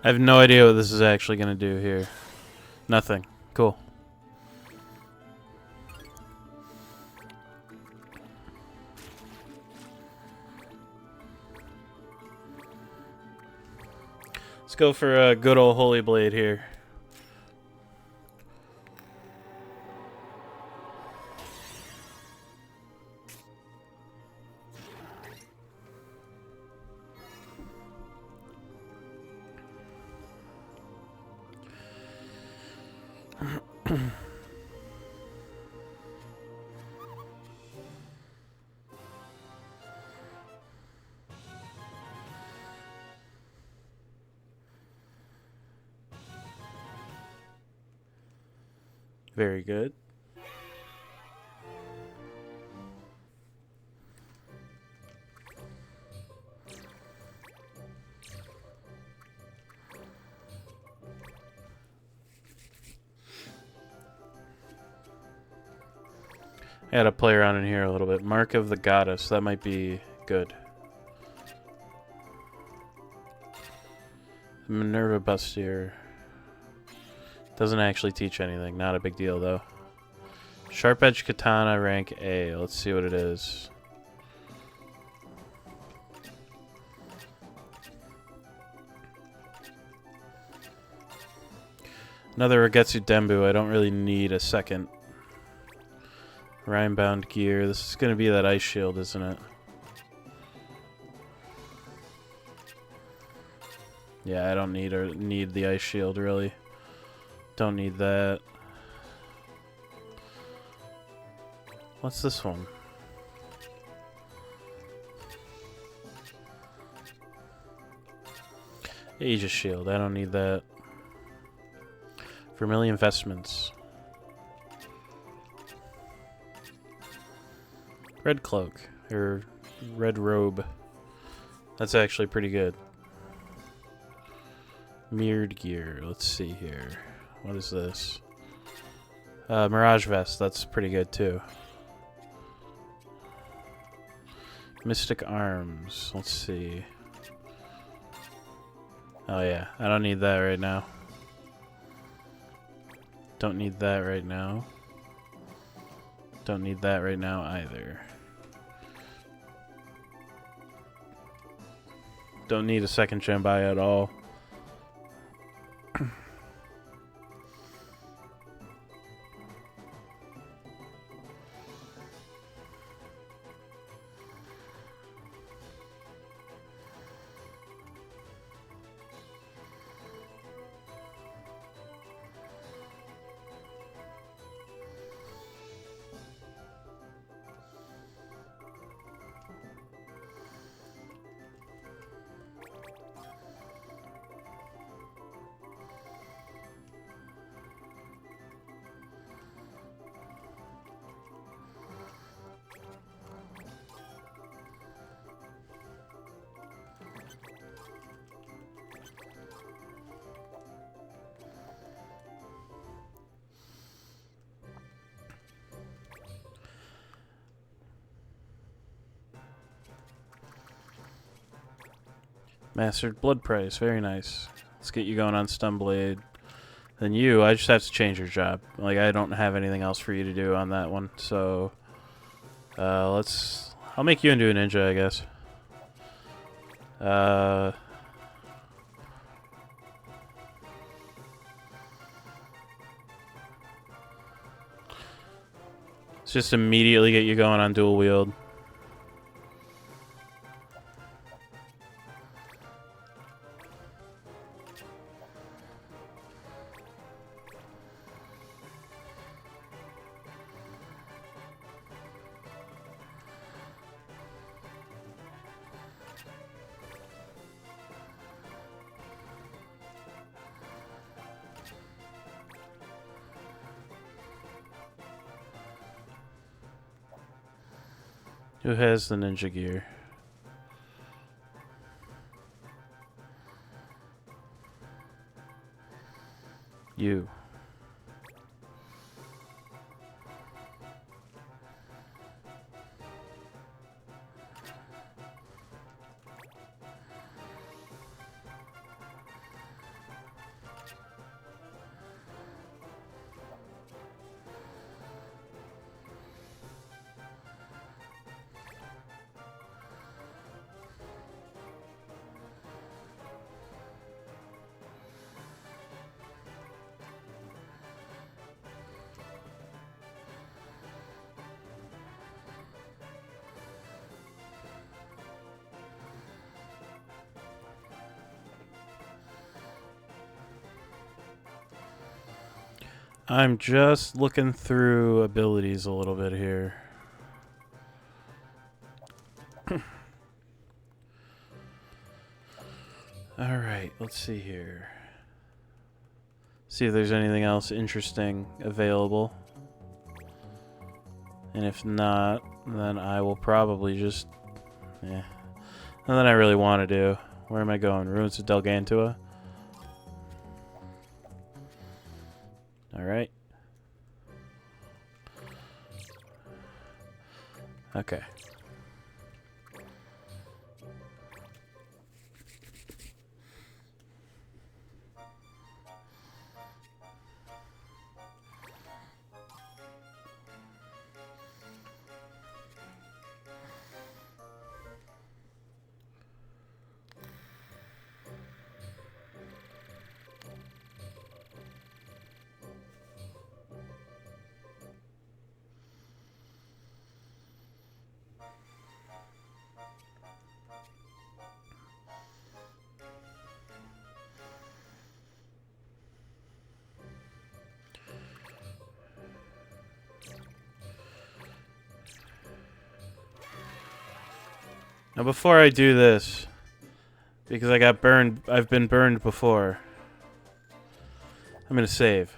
I have no idea what this is actually going to do here. Nothing. Cool. Let's go for a good old Holy Blade here. Very good. I gotta play around in here a little bit. Mark of the Goddess. That might be good. Minerva Bustier. Doesn't actually teach anything. Not a big deal, though. Sharp Edge Katana, rank A. Let's see what it is. Another Ragetsu Denbu. I don't really need a second. Rhine-bound gear. This is going to be that ice shield, isn't it? Yeah, I don't need the ice shield, really. Don't need that. What's this one? Aegis shield. I don't need that. Vermilion vestments. Red cloak. Or red robe. That's actually pretty good. Mirrored gear. Let's see here. What is this? Mirage vest. That's pretty good too. Mystic arms. Let's see. Oh yeah. I don't need that right now. Don't need that right now. Don't need that right now either. Don't need a second gen buy at all. Mastered Blood Price, very nice. Let's get you going on Stunblade. Then you, I just have to change your job. Like, I don't have anything else for you to do on that one, so... I'll make you into a ninja, I guess. Let's just immediately get you going on dual wield. Who has the ninja gear? You. I'm just looking through abilities a little bit here. Alright, let's see here. See if there's anything else interesting available. And if not, then I will probably just... nothing I really want to do. Where am I going? Ruins of Delgantua? Alright. Okay. Now before I do this, because I got burned, I've been burned before, I'm gonna save.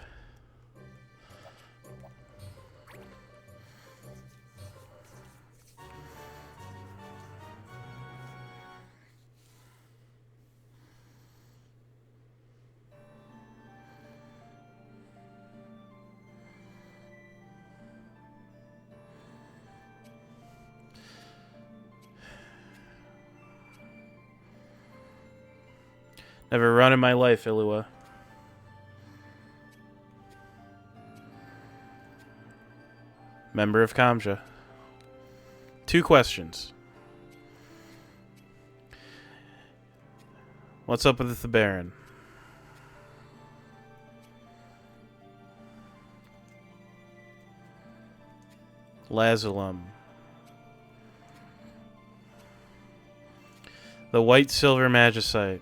Never run in my life, Ilua. Member of Kamja. 2 questions. What's up with the Baron? Lazulum. The White Silver Magicite.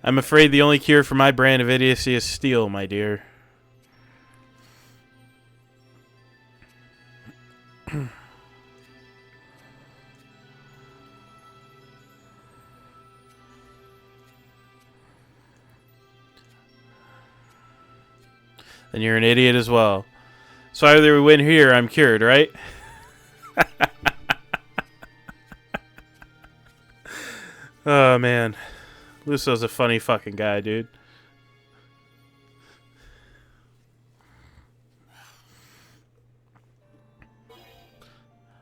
I'm afraid the only cure for my brand of idiocy is steel, my dear. Then you're an idiot as well. So either we win here or I'm cured, right? Oh, man. Luso's a funny fucking guy, dude.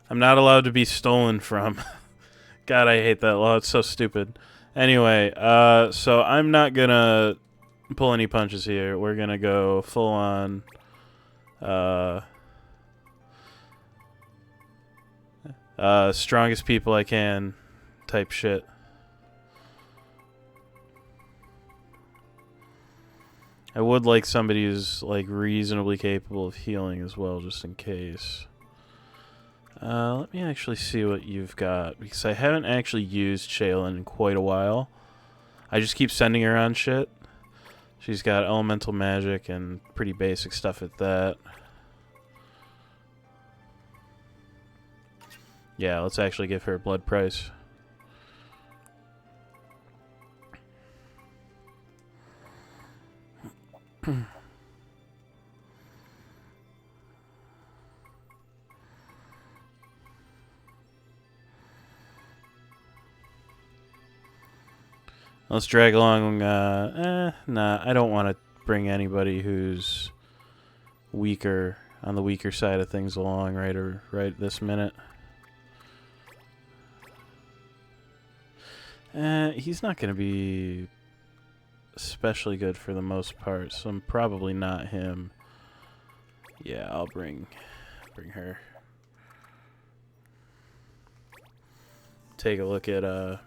I'm not allowed to be stolen from. God, I hate that law. It's so stupid. Anyway, so I'm not gonna pull any punches here. We're gonna go full on, strongest people I can type shit. I would like somebody who's like reasonably capable of healing as well, just in case. Let me actually see what you've got, because I haven't actually used Shaylin in quite a while. I just keep sending her on shit. She's got elemental magic and pretty basic stuff at that. Yeah, let's actually give her a blood price. Let's drag along. Nah, I don't want to bring anybody who's weaker, on the weaker side of things along right this minute. He's not going to be especially good for the most part, so I'm probably not him. Yeah, I'll bring her. Take a look at all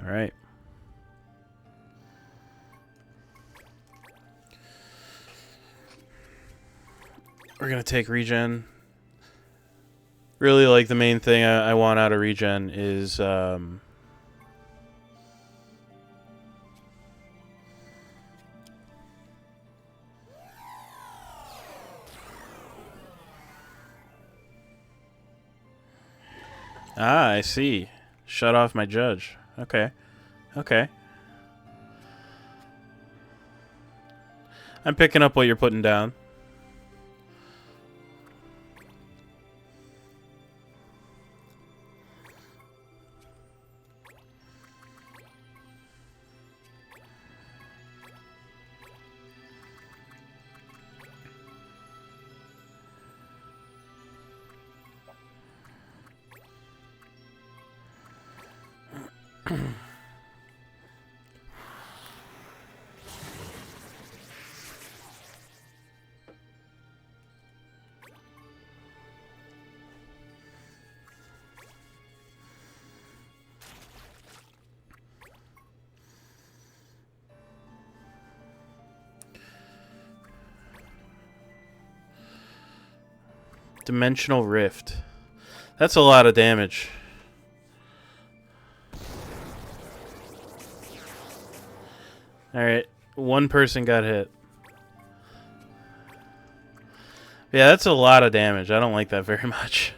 right. We're going to take regen. Really, like, the main thing I want out of regen is I see. Shut off my judge. Okay. Okay. I'm picking up what you're putting down. Dimensional Rift. That's a lot of damage. Alright, one person got hit. Yeah, that's a lot of damage. I don't like that very much.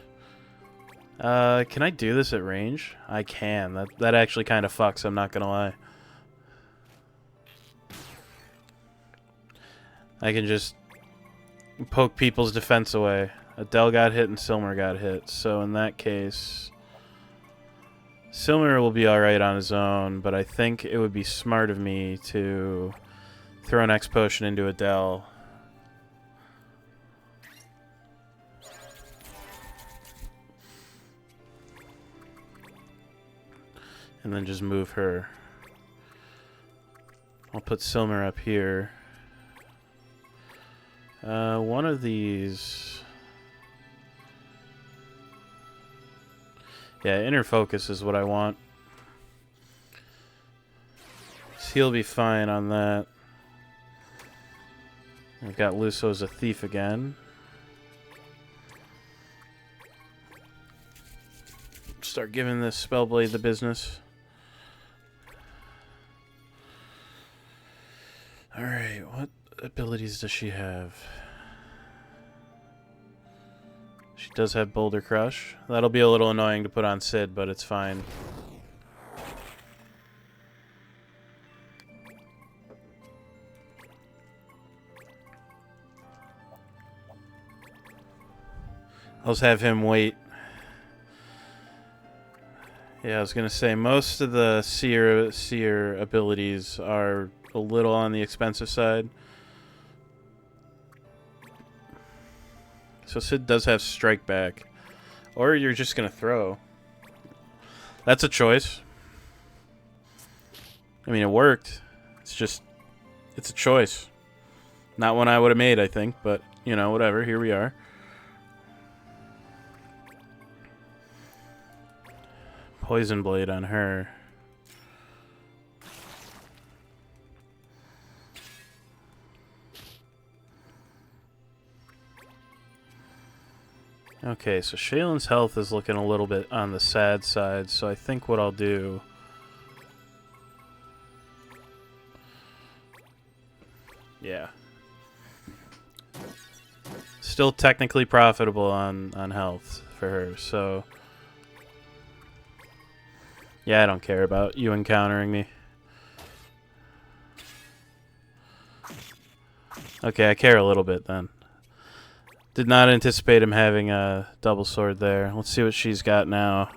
Can I do this at range? I can. That actually kind of fucks, I'm not gonna lie. I can just poke people's defense away. Adele got hit and Silmer got hit. So in that case, Silmer will be alright on his own, but I think it would be smart of me to throw an X potion into Adele. And then just move her. I'll put Silmer up here. One of these... Yeah, inner focus is what I want. So he'll be fine on that. I've got Lusso as a thief again. Start giving this Spellblade the business. Alright, what abilities does she have? She does have Boulder Crush. That'll be a little annoying to put on Sid, but it's fine. I'll just have him wait. Yeah, I was gonna say, most of the seer abilities are a little on the expensive side. So Sid does have Strike Back. Or you're just gonna throw. That's a choice. I mean, it worked. It's a choice. Not one I would have made, I think, but, you know, whatever, here we are. Poison Blade on her. Okay, so Shaylin's health is looking a little bit on the sad side, so I think what I'll do... Yeah. Still technically profitable on health for her, so... Yeah, I don't care about you encountering me. Okay, I care a little bit then. Did not anticipate him having a double sword there. Let's see what she's got now.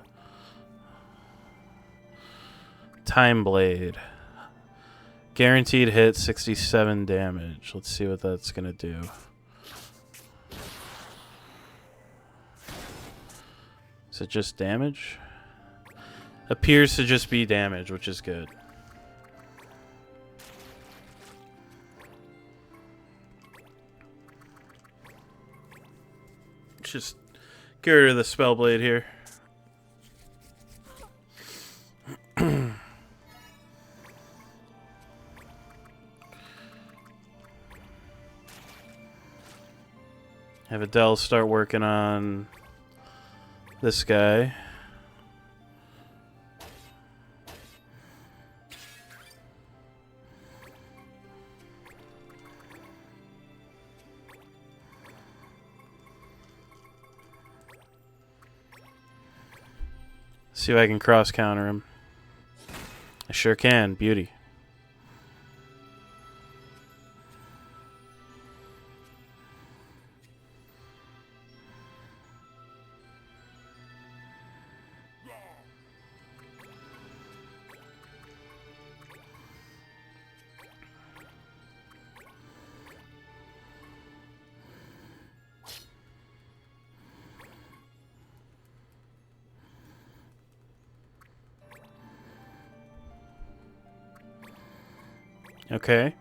Time Blade. Guaranteed hit, 67 damage. Let's see what that's going to do. Is it just damage? Appears to just be damage, which is good. Just get rid of the Spellblade here. Have Adele start working on this guy. See if I can cross counter him. I sure can. Beauty. Okay.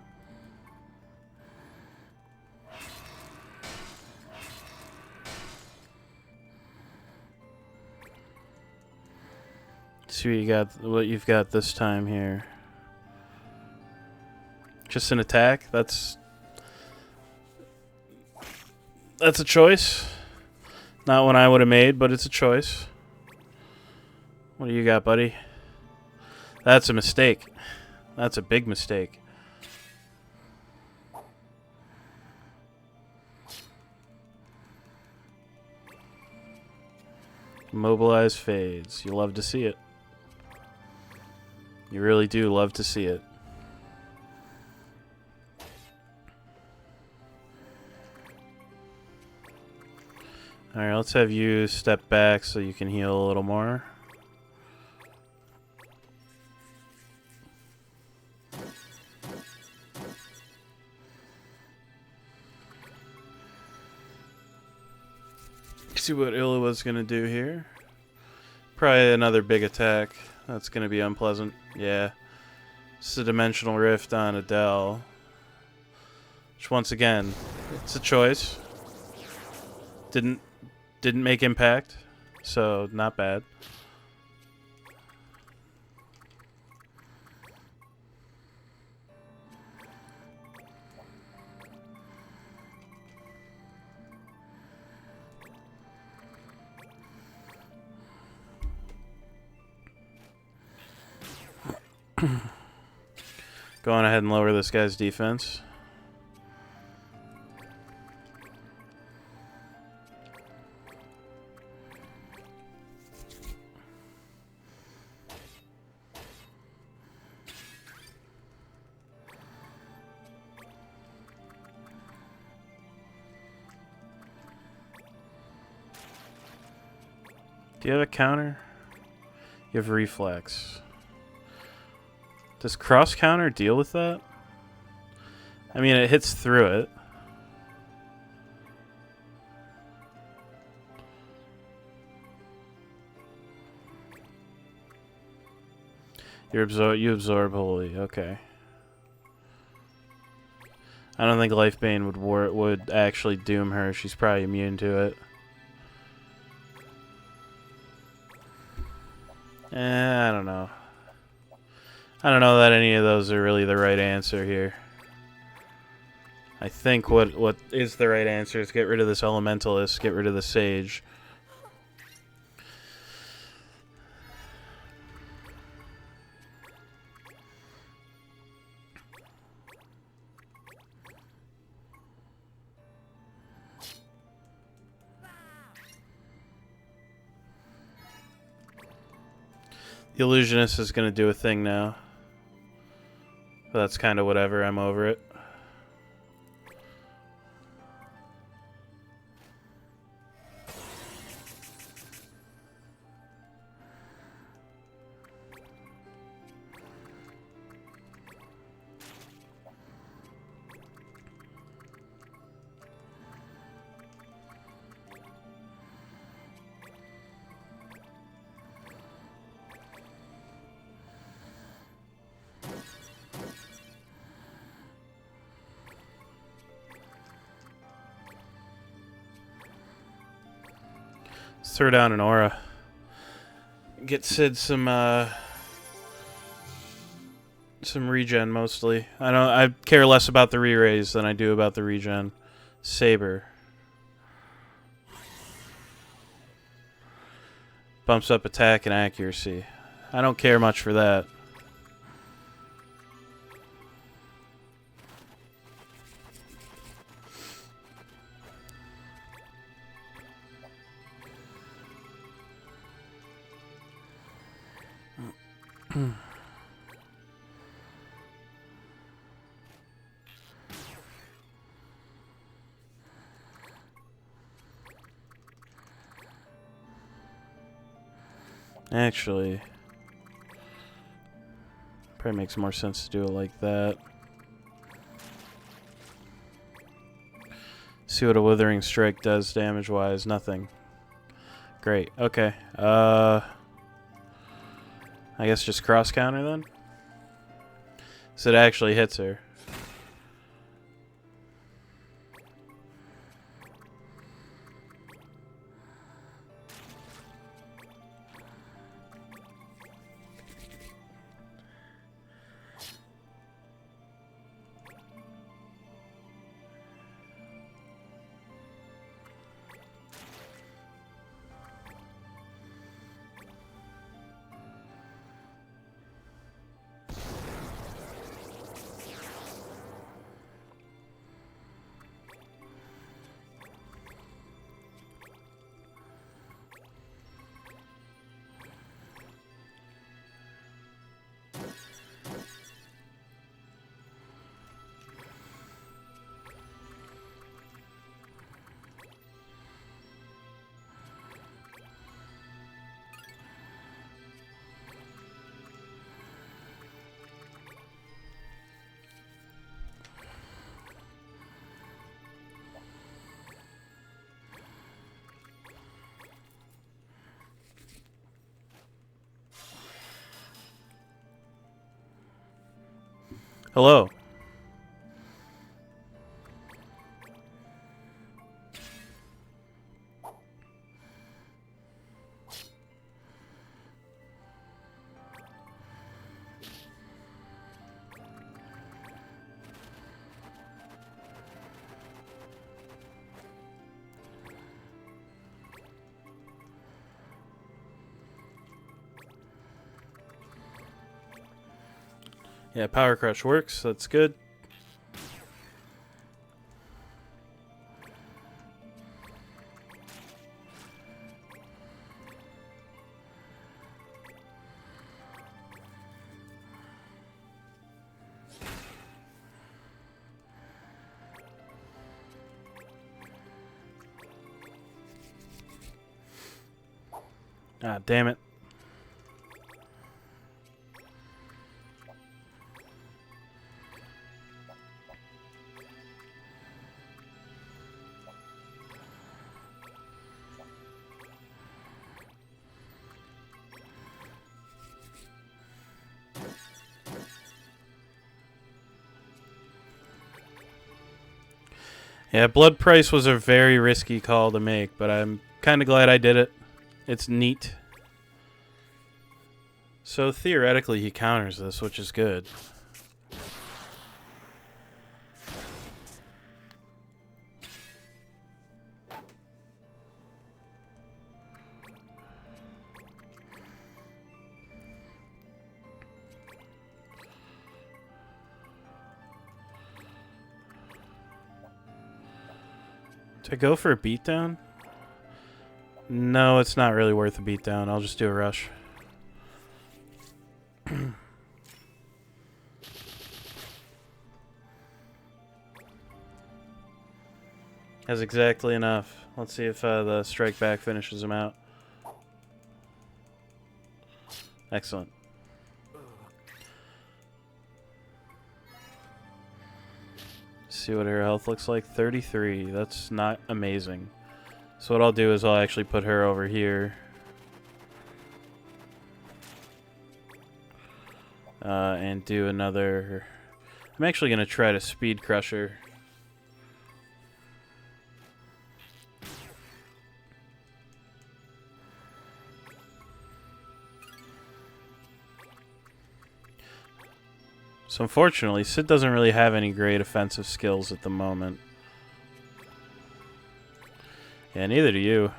See what you've got this time here. Just an attack? That's a choice. Not one I would have made, but it's a choice. What do you got, buddy? That's a mistake. That's a big mistake. Mobilize fades. You love to see it. You really do love to see it. Alright, let's have you step back so you can heal a little more. See what Illawa's gonna do here. Probably another big attack. That's gonna be unpleasant. Yeah. It's a dimensional rift on Adele. Which once again, it's a choice. Didn't make impact, so not bad. Go on ahead and lower this guy's defense. Do you have a counter? You have reflex. Does cross counter deal with that? I mean, it hits through it. You absorb holy. Okay. I don't think Life Bane would actually doom her. She's probably immune to it. I don't know. I don't know that any of those are really the right answer here. I think what is the right answer is get rid of this Elementalist, get rid of the Sage. The Illusionist is going to do a thing now. But that's kind of whatever. I'm over it. Let's throw down an aura. Get Sid some regen mostly. I care less about the re-raise than I do about the regen. Saber. Bumps up attack and accuracy. I don't care much for that. Actually, probably makes more sense to do it like that. See what a Withering Strike does damage-wise. Nothing. Great. Okay. I guess just cross counter then? So it actually hits her. Hello. Yeah, Power Crush works. That's good. Ah, damn it. Yeah, Blood Price was a very risky call to make, but I'm kind of glad I did it. It's neat. So theoretically he counters this, which is good. To go for a beatdown? No, it's not really worth a beatdown. I'll just do a rush. Has exactly enough. Let's see if the strike back finishes him out. Excellent. See what her health looks like. 33. That's not amazing. So what I'll do is I'll actually put her over here. And do another... I'm actually going to try to speed crush her. So unfortunately, Sid doesn't really have any great offensive skills at the moment. Yeah, neither do you.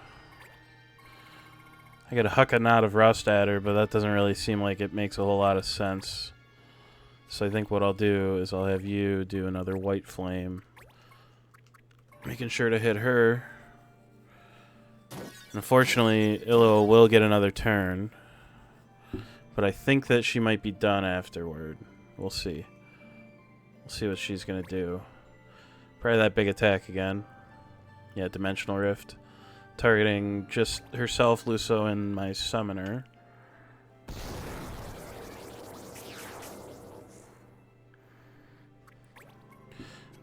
I got a huck a knot of rust at her, but that doesn't really seem like it makes a whole lot of sense. So I think what I'll do is I'll have you do another white flame. Making sure to hit her. Unfortunately, Illo will get another turn. But I think that she might be done afterward. We'll see. We'll see what she's going to do. Probably that big attack again. Yeah, Dimensional Rift. Targeting just herself, Luso, and my summoner.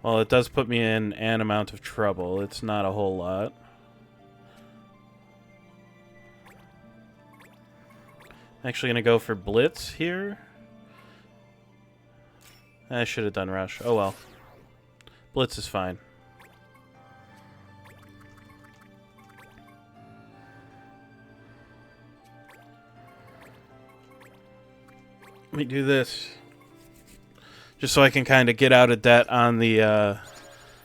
Well, it does put me in an amount of trouble. It's not a whole lot. I'm actually going to go for Blitz here. I should have done Rush. Oh well. Blitz is fine. Let me do this. Just so I can kind of get out of debt on the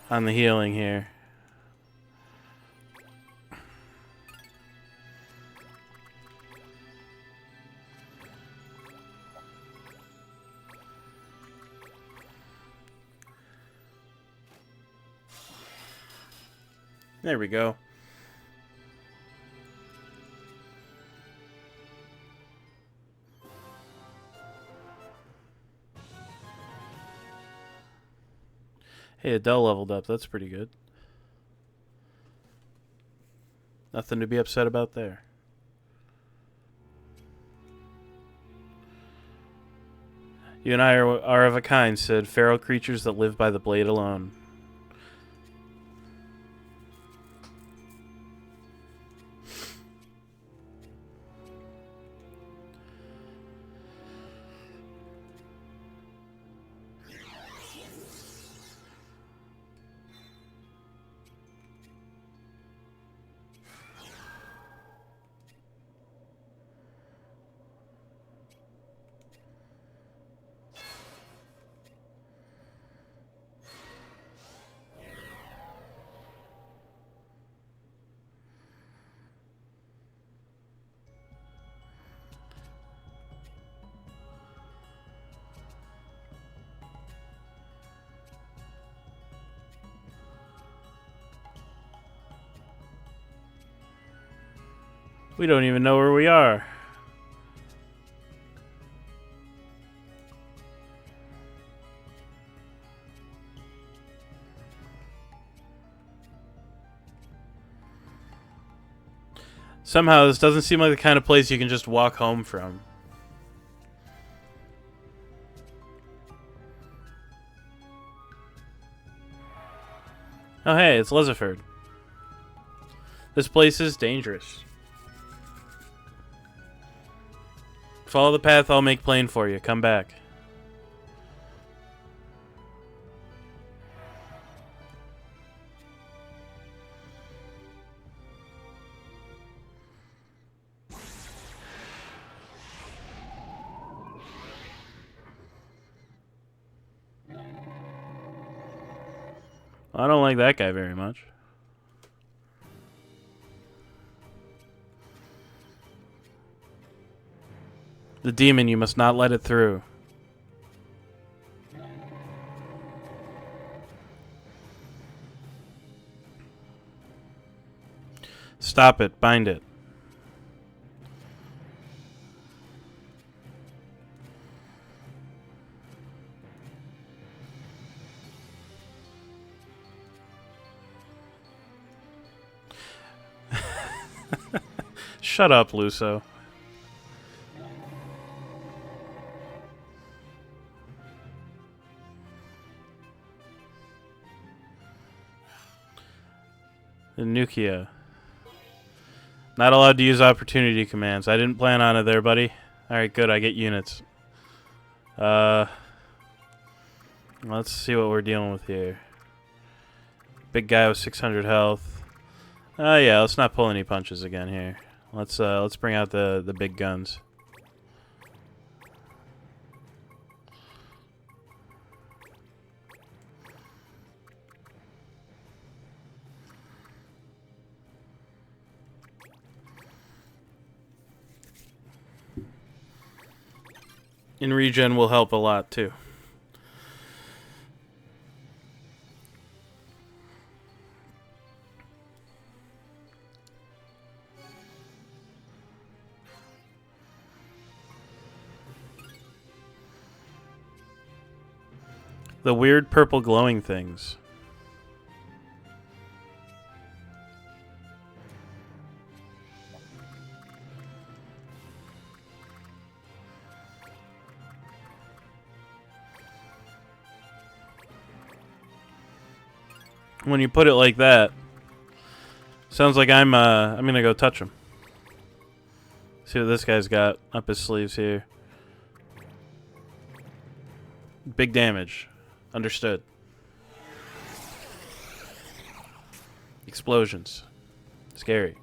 healing here. There we go. Hey, Adele leveled up. That's pretty good. Nothing to be upset about there. You and I are of a kind, Sid. Feral creatures that live by the blade alone. We don't even know where we are. Somehow, this doesn't seem like the kind of place you can just walk home from. Oh, hey, it's Lizaford. This place is dangerous. Follow the path I'll make plain for you. Come back. I don't like that guy very much. The demon, you must not let it through. Stop it. Bind it. Shut up, Luso. The Nukia. Not allowed to use opportunity commands. I didn't plan on it there, buddy. Alright, good. I get units. Let's see what we're dealing with here. Big guy with 600 health. Yeah, let's not pull any punches again here. Let's bring out the big guns. In regen will help a lot too. The weird purple glowing things. When you put it like that, sounds like I'm gonna go touch him. See what this guy's got up his sleeves here. Big damage. Understood. Explosions. Scary.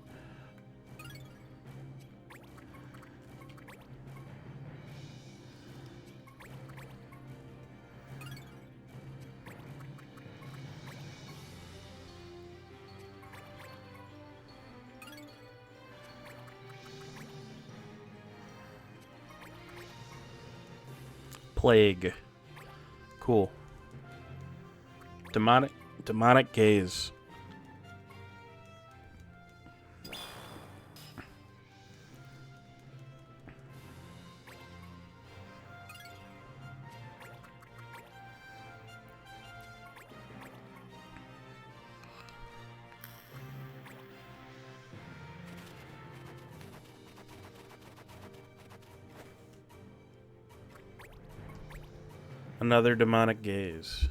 Plague. Cool. Demonic gaze. Another demonic gaze.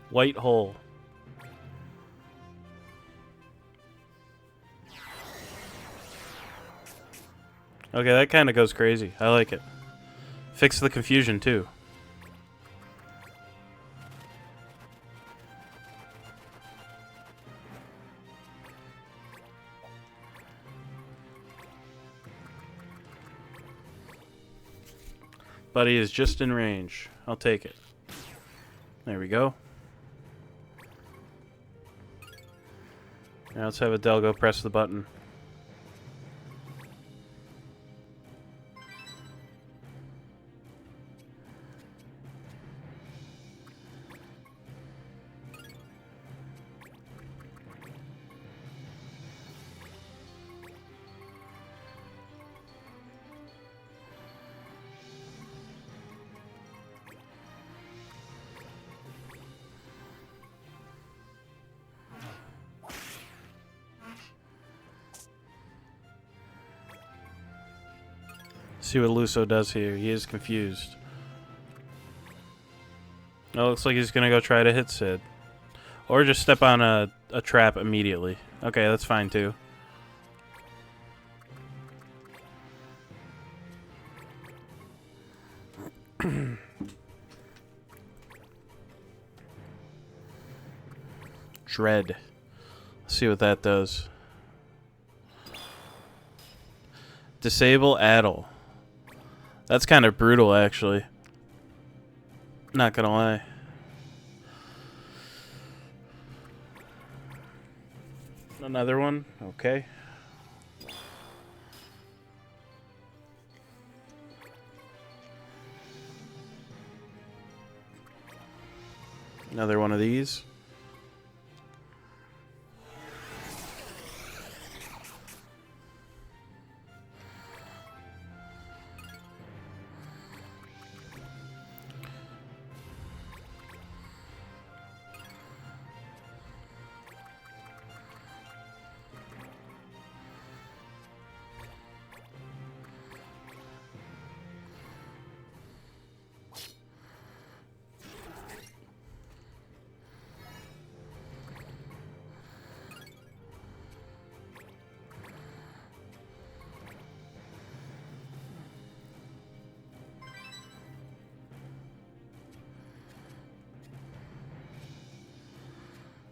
White hole. Okay, that kind of goes crazy. I like it. Fix the confusion, too. Buddy is just in range. I'll take it. There we go. Now let's have Adele go press the button. See what Luso does here. He is confused. Oh, looks like he's gonna go try to hit Sid. Or just step on a trap immediately. Okay, that's fine too. Dread. Let's see what that does. Disable Addle. That's kind of brutal, actually. Not gonna lie. Another one? Okay. Another one of these.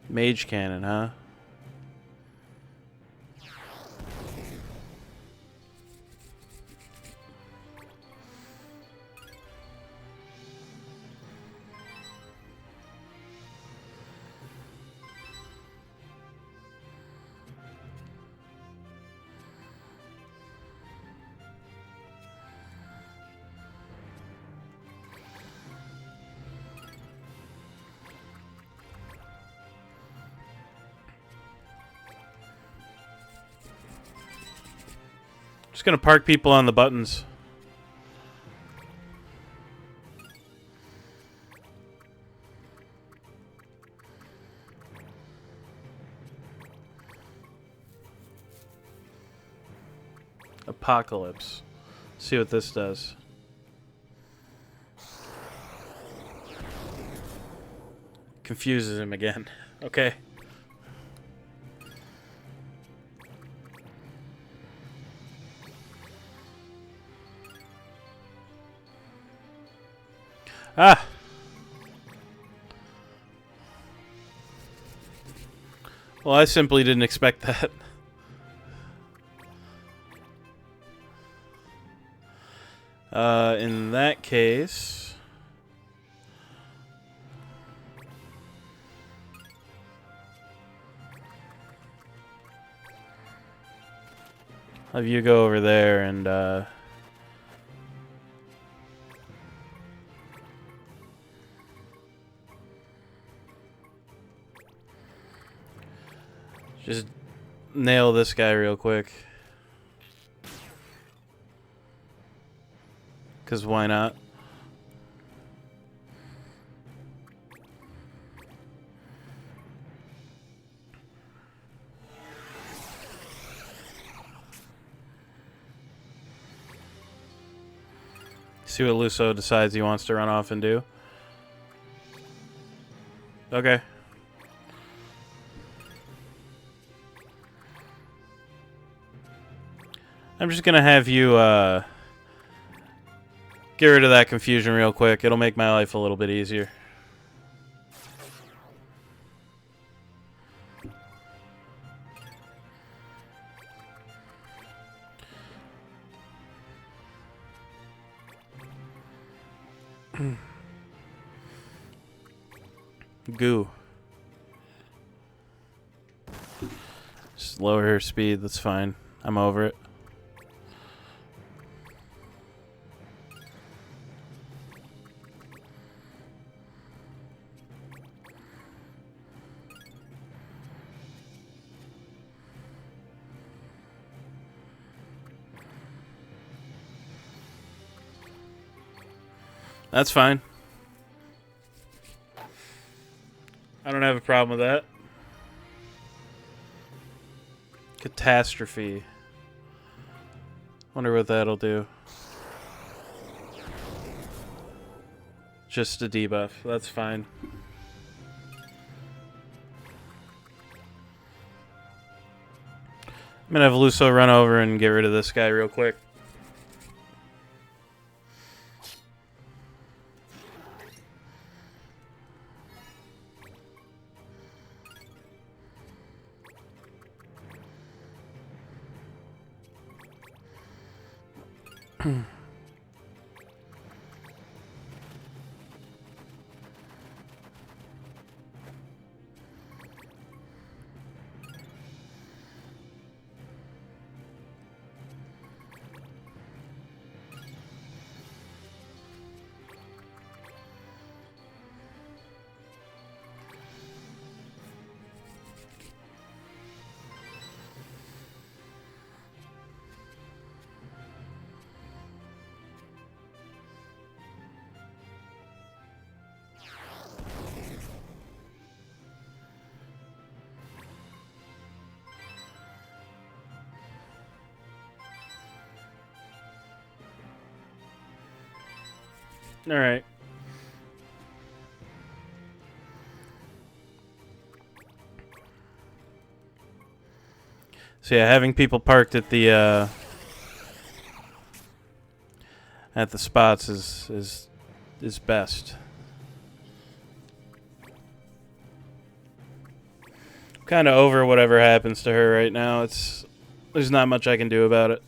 Mage Cannon, huh? Just gonna park people on the buttons. Apocalypse. See what this does. Confuses him again. Okay. Ah! Well, I simply didn't expect that. In that case... have you go over there and, just nail this guy real quick. 'Cause why not? See what Luso decides he wants to run off and do. Okay. I'm just gonna have you, get rid of that confusion real quick. It'll make my life a little bit easier. Goo. Just lower her speed, that's fine. I'm over it. That's fine. I don't have a problem with that. Catastrophe. Wonder what that'll do. Just a debuff. That's fine. I'm gonna have Luso run over and get rid of this guy real quick. All right. So yeah, having people parked at the spots is best. I'm kind of over whatever happens to her right now. There's not much I can do about it.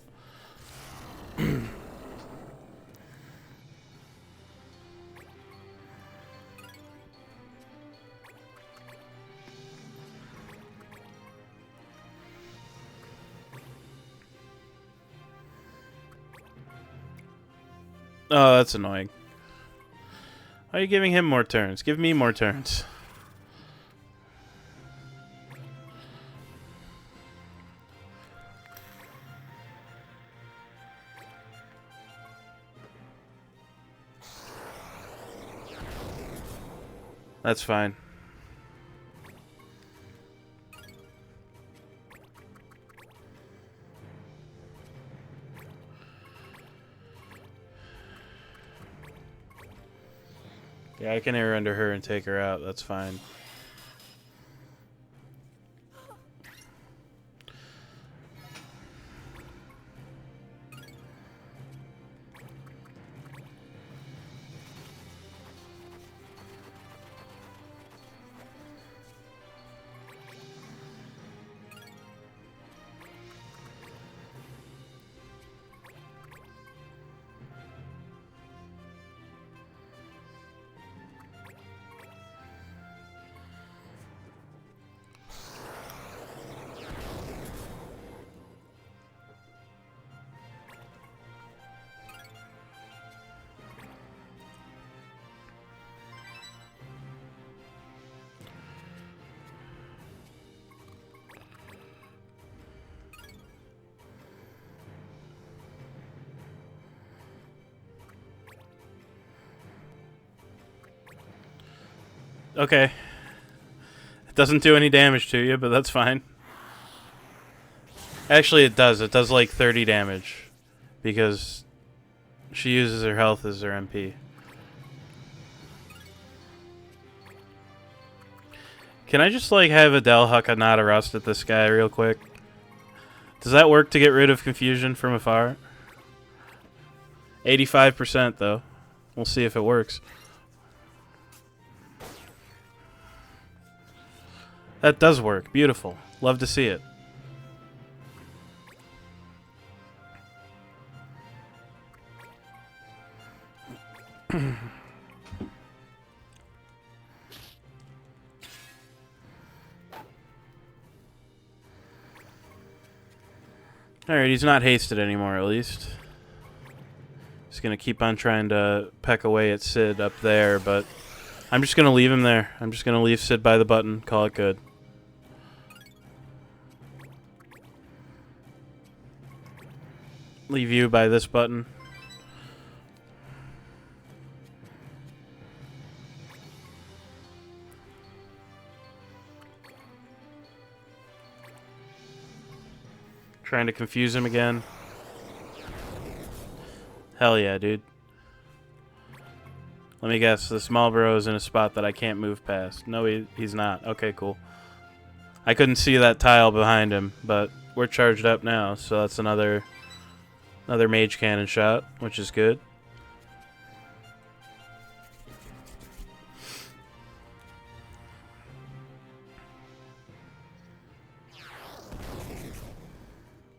Oh, that's annoying. Why are you giving him more turns? Give me more turns. That's fine. Yeah, I can air under her and take her out. That's fine. Okay. It doesn't do any damage to you, but that's fine. Actually, it does. It does like 30 damage. Because she uses her health as her MP. Can I just like have Adele Hakanata Rust at this guy real quick? Does that work to get rid of confusion from afar? 85% though. We'll see if it works. That does work. Beautiful. Love to see it. Alright, he's not hasted anymore, at least. He's gonna keep on trying to peck away at Sid up there, but I'm just gonna leave him there. I'm just gonna leave Sid by the button, call it good. Leave you by this button. Trying to confuse him again. Hell yeah, dude. Let me guess, this Marlboro is in a spot that I can't move past. No, he's not. Okay, cool. I couldn't see that tile behind him, but we're charged up now, so that's another mage cannon shot, which is good.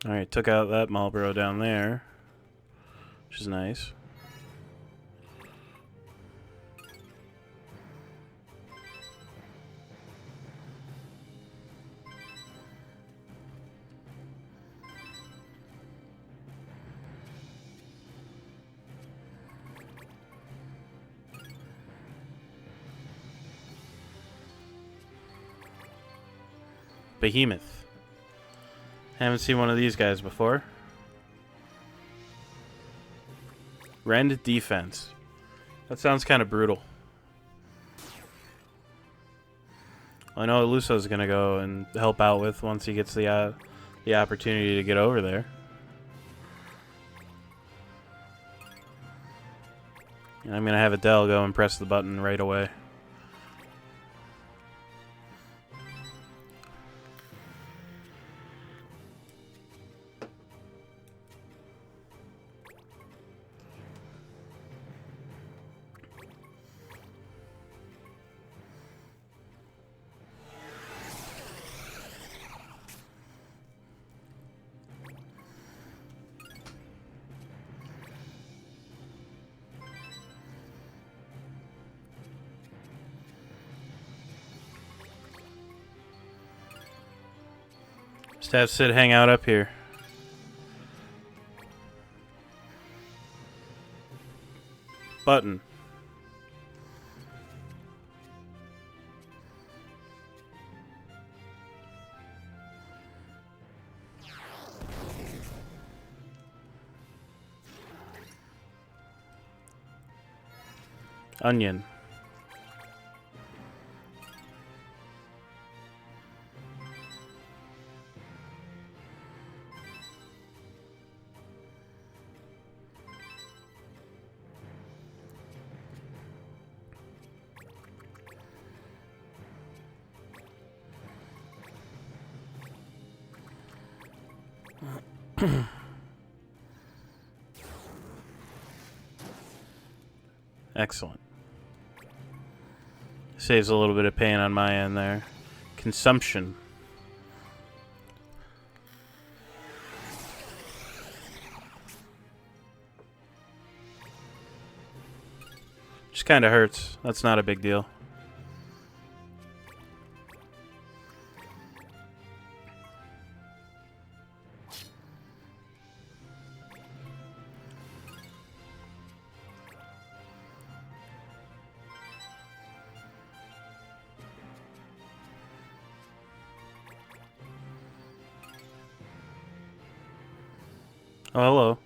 Alright, took out that Marlboro down there, which is nice. Behemoth. Haven't seen one of these guys before. Rend defense. That sounds kind of brutal. I know what Luso's gonna go and help out with once he gets the opportunity to get over there. And I'm gonna have Adele go and press the button right away. Just have Sid hang out up here. Button. Onion. Excellent. Saves a little bit of pain on my end there. Consumption. Just kind of hurts. That's not a big deal. Oh, hello.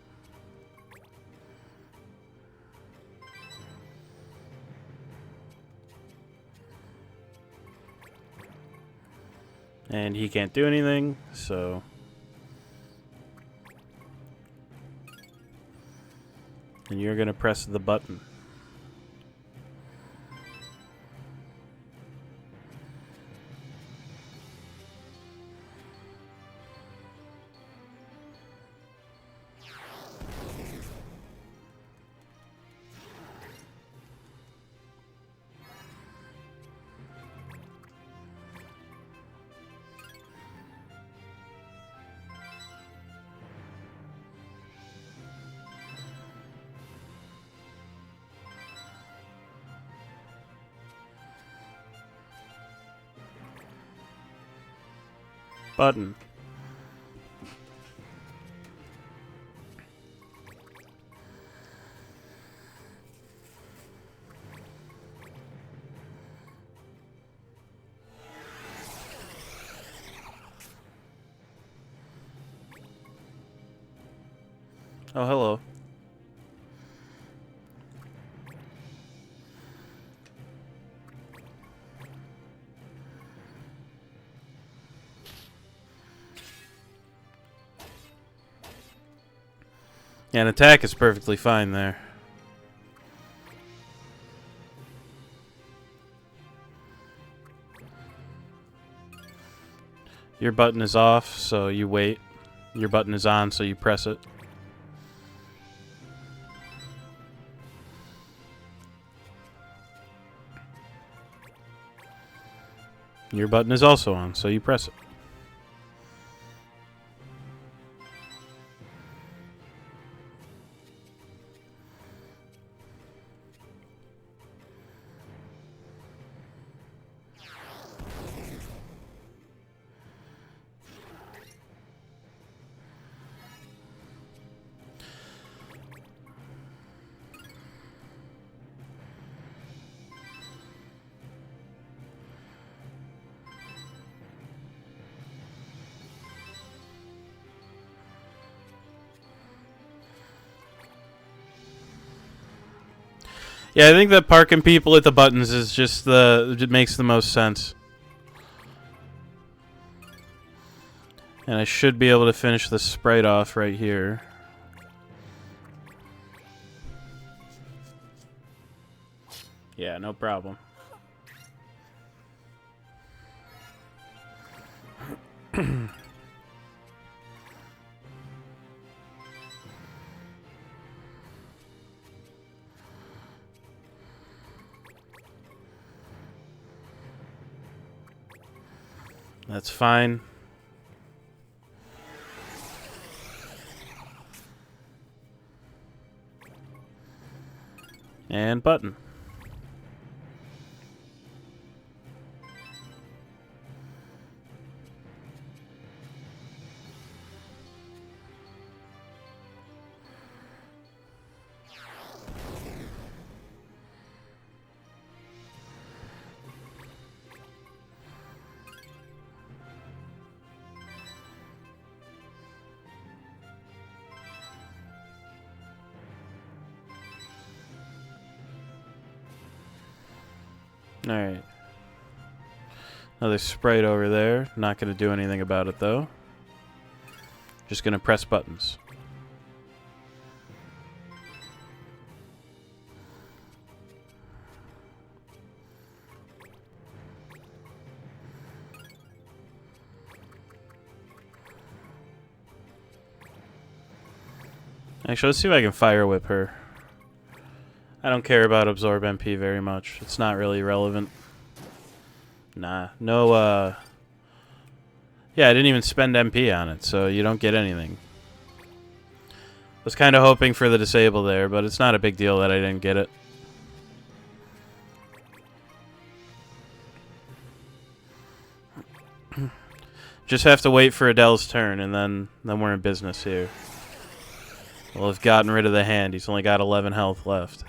And he can't do anything, so... And you're gonna press the button. Button. Oh, hello. Yeah, an attack is perfectly fine there. Your button is off, so you wait. Your button is on, so you press it. Your button is also on, so you press it. Yeah, I think that parking people at the buttons is just it makes the most sense. And I should be able to finish the sprite off right here. Yeah, no problem. That's fine. And button. Alright. Another sprite over there. Not going to do anything about it, though. Just going to press buttons. Actually, let's see if I can fire whip her. I don't care about absorb MP very much. It's not really relevant. Nah. No, yeah, I didn't even spend MP on it, so you don't get anything. Was kind of hoping for the disable there, but it's not a big deal that I didn't get it. Just have to wait for Adele's turn, and then we're in business here. We'll have gotten rid of the hand. He's only got 11 health left.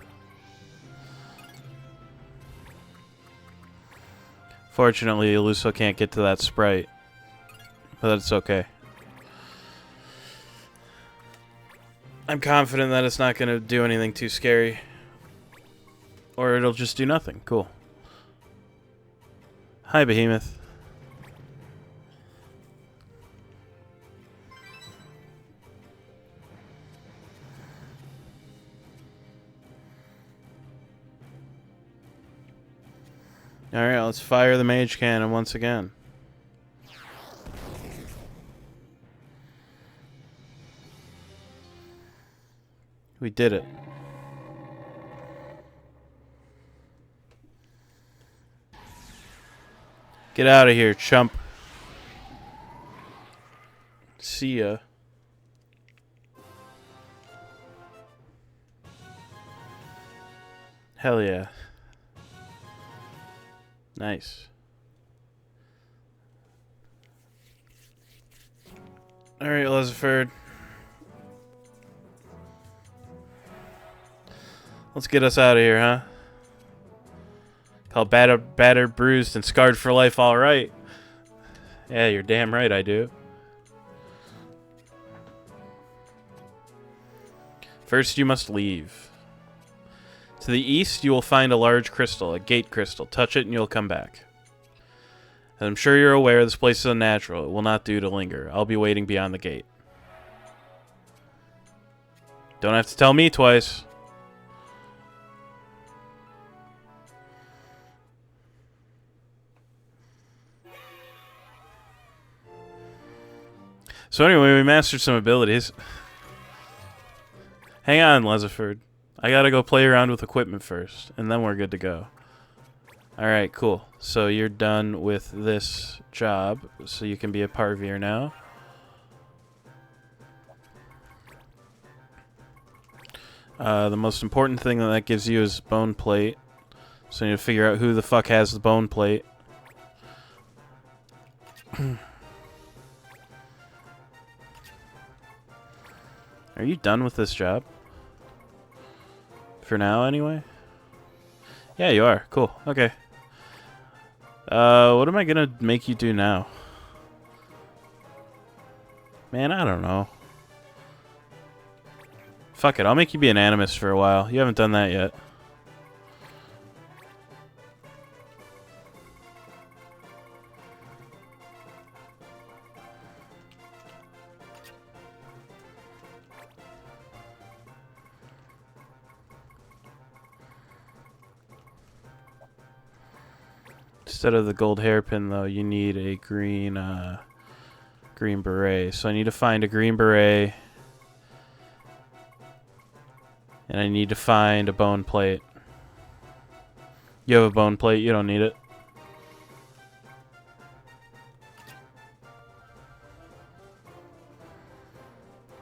Fortunately, Eluso can't get to that sprite. But that's okay. I'm confident that it's not going to do anything too scary. Or it'll just do nothing. Cool. Hi, Behemoth. Alright, let's fire the mage cannon once again. We did it. Get out of here, chump. See ya. Hell yeah. Nice. Alright, Lezaford. Let's get us out of here, huh? Called battered, bruised, and scarred for life, alright. Yeah, you're damn right I do. First, you must leave. To the east, you will find a large crystal, a gate crystal. Touch it and you'll come back. As I'm sure you're aware, this place is unnatural. It will not do to linger. I'll be waiting beyond the gate. Don't have to tell me twice. So anyway, we mastered some abilities. Hang on, Lesiford. I gotta go play around with equipment first, and then we're good to go. Alright, cool. So you're done with this job, so you can be a Parvier now. The most important thing that gives you is bone plate. So you need to figure out who the fuck has the bone plate. Are you done with this job? For now, anyway? Yeah, you are. Cool. Okay. What am I gonna make you do now? Man, I don't know. Fuck it, I'll make you be an animist for a while. You haven't done that yet. Instead of the gold hairpin, though, you need a green beret. So I need to find a green beret. And I need to find a bone plate. You have a bone plate, you don't need it.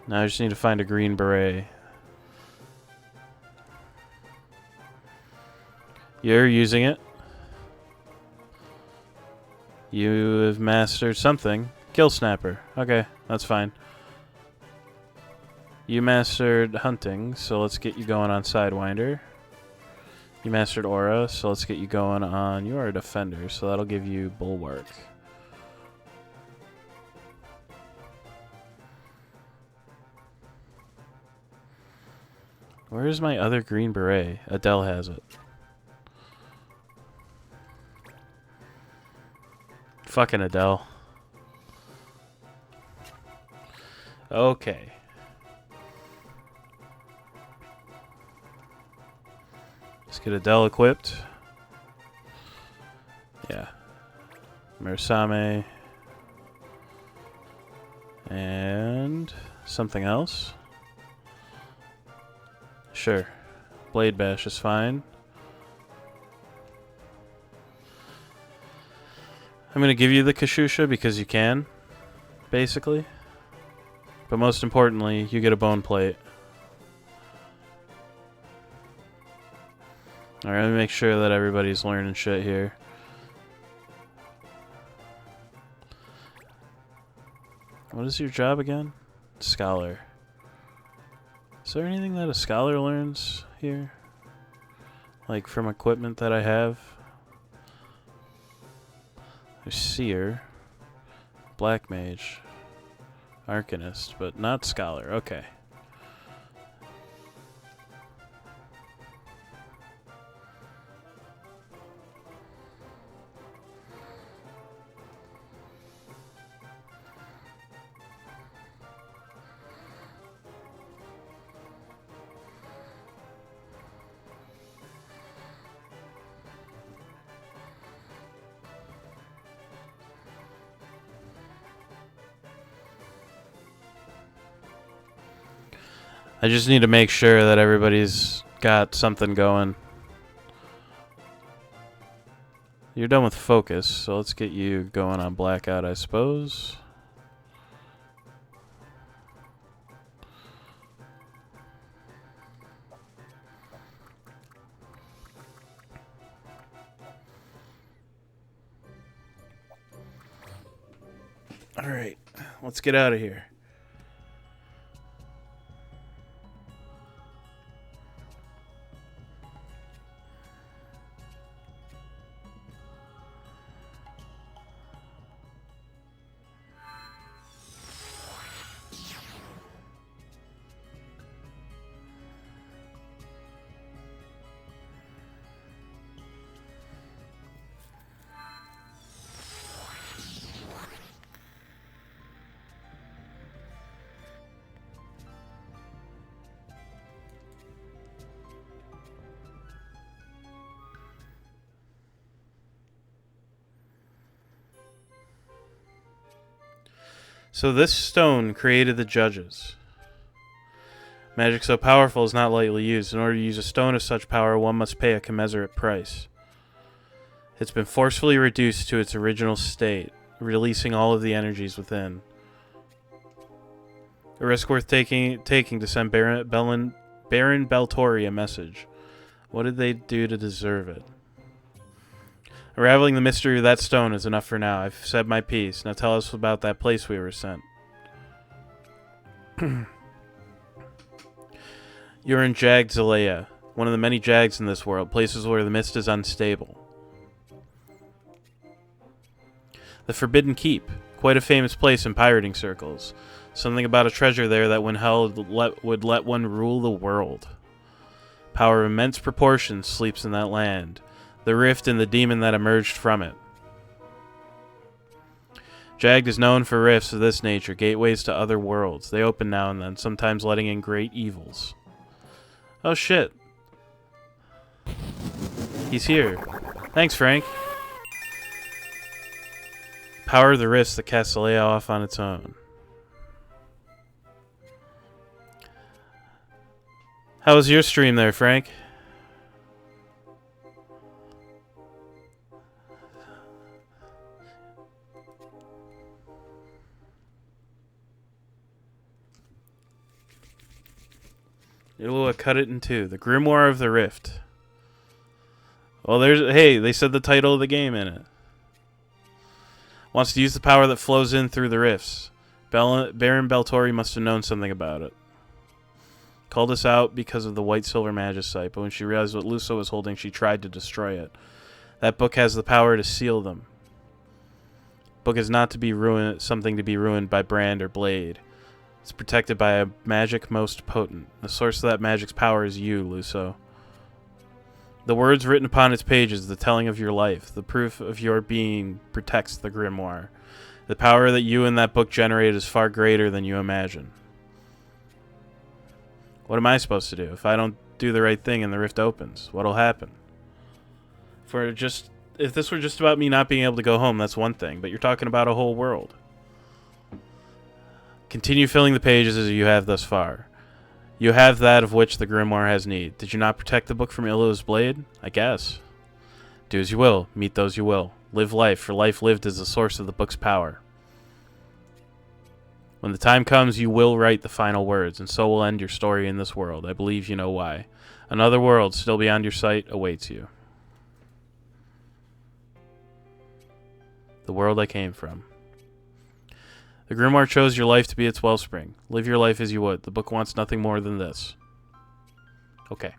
Now I just need to find a green beret. You're using it. You have mastered something. Kill Snapper. Okay, that's fine. You mastered hunting, so let's get you going on Sidewinder. You mastered aura, so let's get you going on... You are a defender, so that'll give you bulwark. Where's my other green beret? Adele has it. Fucking Adele. Okay. Let's get Adele equipped. Yeah. Mersame. And something else. Sure. Blade Bash is fine. I'm going to give you the Kashusha because you can, basically. But most importantly, you get a bone plate. Alright, let me make sure that everybody's learning shit here. What is your job again? Scholar. Is there anything that a scholar learns here? Like from equipment that I have? There's Seer, Black Mage, Arcanist, but not Scholar. Okay. I just need to make sure that everybody's got something going. You're done with focus, so let's get you going on blackout, I suppose. Alright, let's get out of here. So this stone created the judges. Magic so powerful is not lightly used. In order to use a stone of such power, one must pay a commensurate price. It's been forcefully reduced to its original state, releasing all of the energies within. A risk worth taking to send Baron Beltori a message. What did they do to deserve it? Unraveling the mystery of that stone is enough for now. I've said my piece. Now tell us about that place we were sent. You're in Jag Zalea, one of the many Jags in this world, places where the mist is unstable. The Forbidden Keep, quite a famous place in pirating circles. Something about a treasure there that when held would let one rule the world. Power of immense proportions sleeps in that land. The rift and the demon that emerged from it. Jagged is known for rifts of this nature, gateways to other worlds. They open now and then, sometimes letting in great evils. Oh shit. He's here. Thanks, Frank. Power of the rifts that casts Alea off on its own. How was your stream there, Frank? It'll cut it in two. The Grimoire of the Rift. Well, hey, they said the title of the game in it. Wants to use the power that flows in through the rifts. Baron Beltori must have known something about it. Called us out because of the white silver magicite, but when she realized what Luso was holding, she tried to destroy it. That book has the power to seal them. Book is not to be something to be ruined by brand or blade. It's protected by a magic most potent. The source of that magic's power is you, Luso. The words written upon its pages, the telling of your life, the proof of your being protects the Grimoire. The power that you and that book generate is far greater than you imagine. What am I supposed to do? If I don't do the right thing and the rift opens, what'll happen? If this were just about me not being able to go home, that's one thing, but you're talking about a whole world. Continue filling the pages as you have thus far. You have that of which the Grimoire has need. Did you not protect the book from Ilua's blade? I guess. Do as you will. Meet those you will. Live life, for life lived is the source of the book's power. When the time comes, you will write the final words, and so will end your story in this world. I believe you know why. Another world, still beyond your sight, awaits you. The world I came from. The Grimoire chose your life to be its wellspring. Live your life as you would. The book wants nothing more than this. Okay.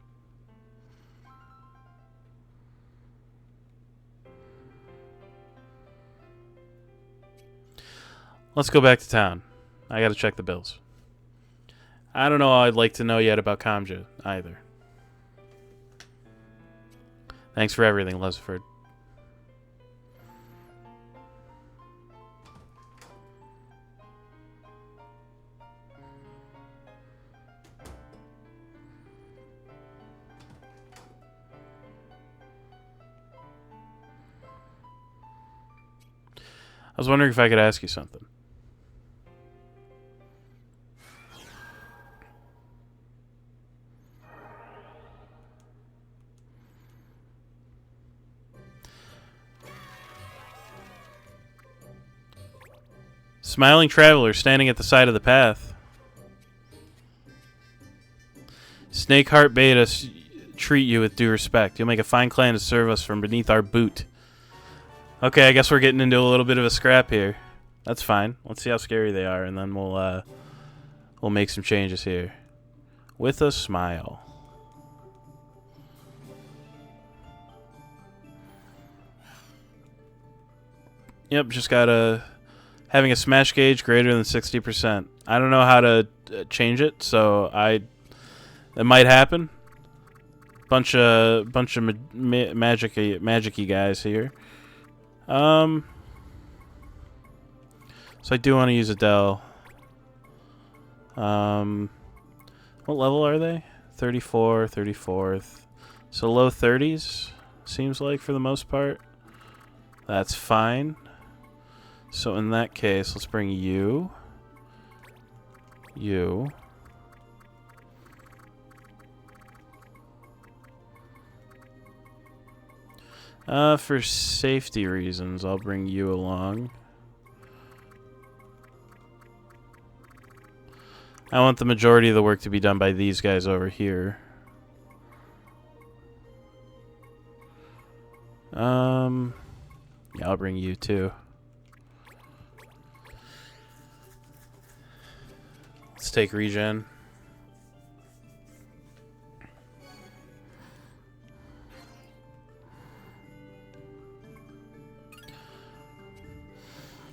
Let's go back to town. I gotta check the bills. I don't know all I'd like to know yet about Kamja, either. Thanks for everything, Lesford. I was wondering if I could ask you something. Smiling traveler standing at the side of the path. Snakeheart bade us treat you with due respect. You'll make a fine clan to serve us from beneath our boot. Okay, I guess we're getting into a little bit of a scrap here. That's fine. Let's see how scary they are, and then we'll make some changes here. With a smile. Yep, just got having a smash gauge greater than 60%. I don't know how to change it, so it might happen. Bunch of magic-y guys here. So I do want to use Adele. What level are they? 34, 34th. So low 30s, seems like, for the most part. That's fine. So in that case, let's bring you. you. For safety reasons, I'll bring you along. I want the majority of the work to be done by these guys over here. Yeah, I'll bring you too. Let's take regen.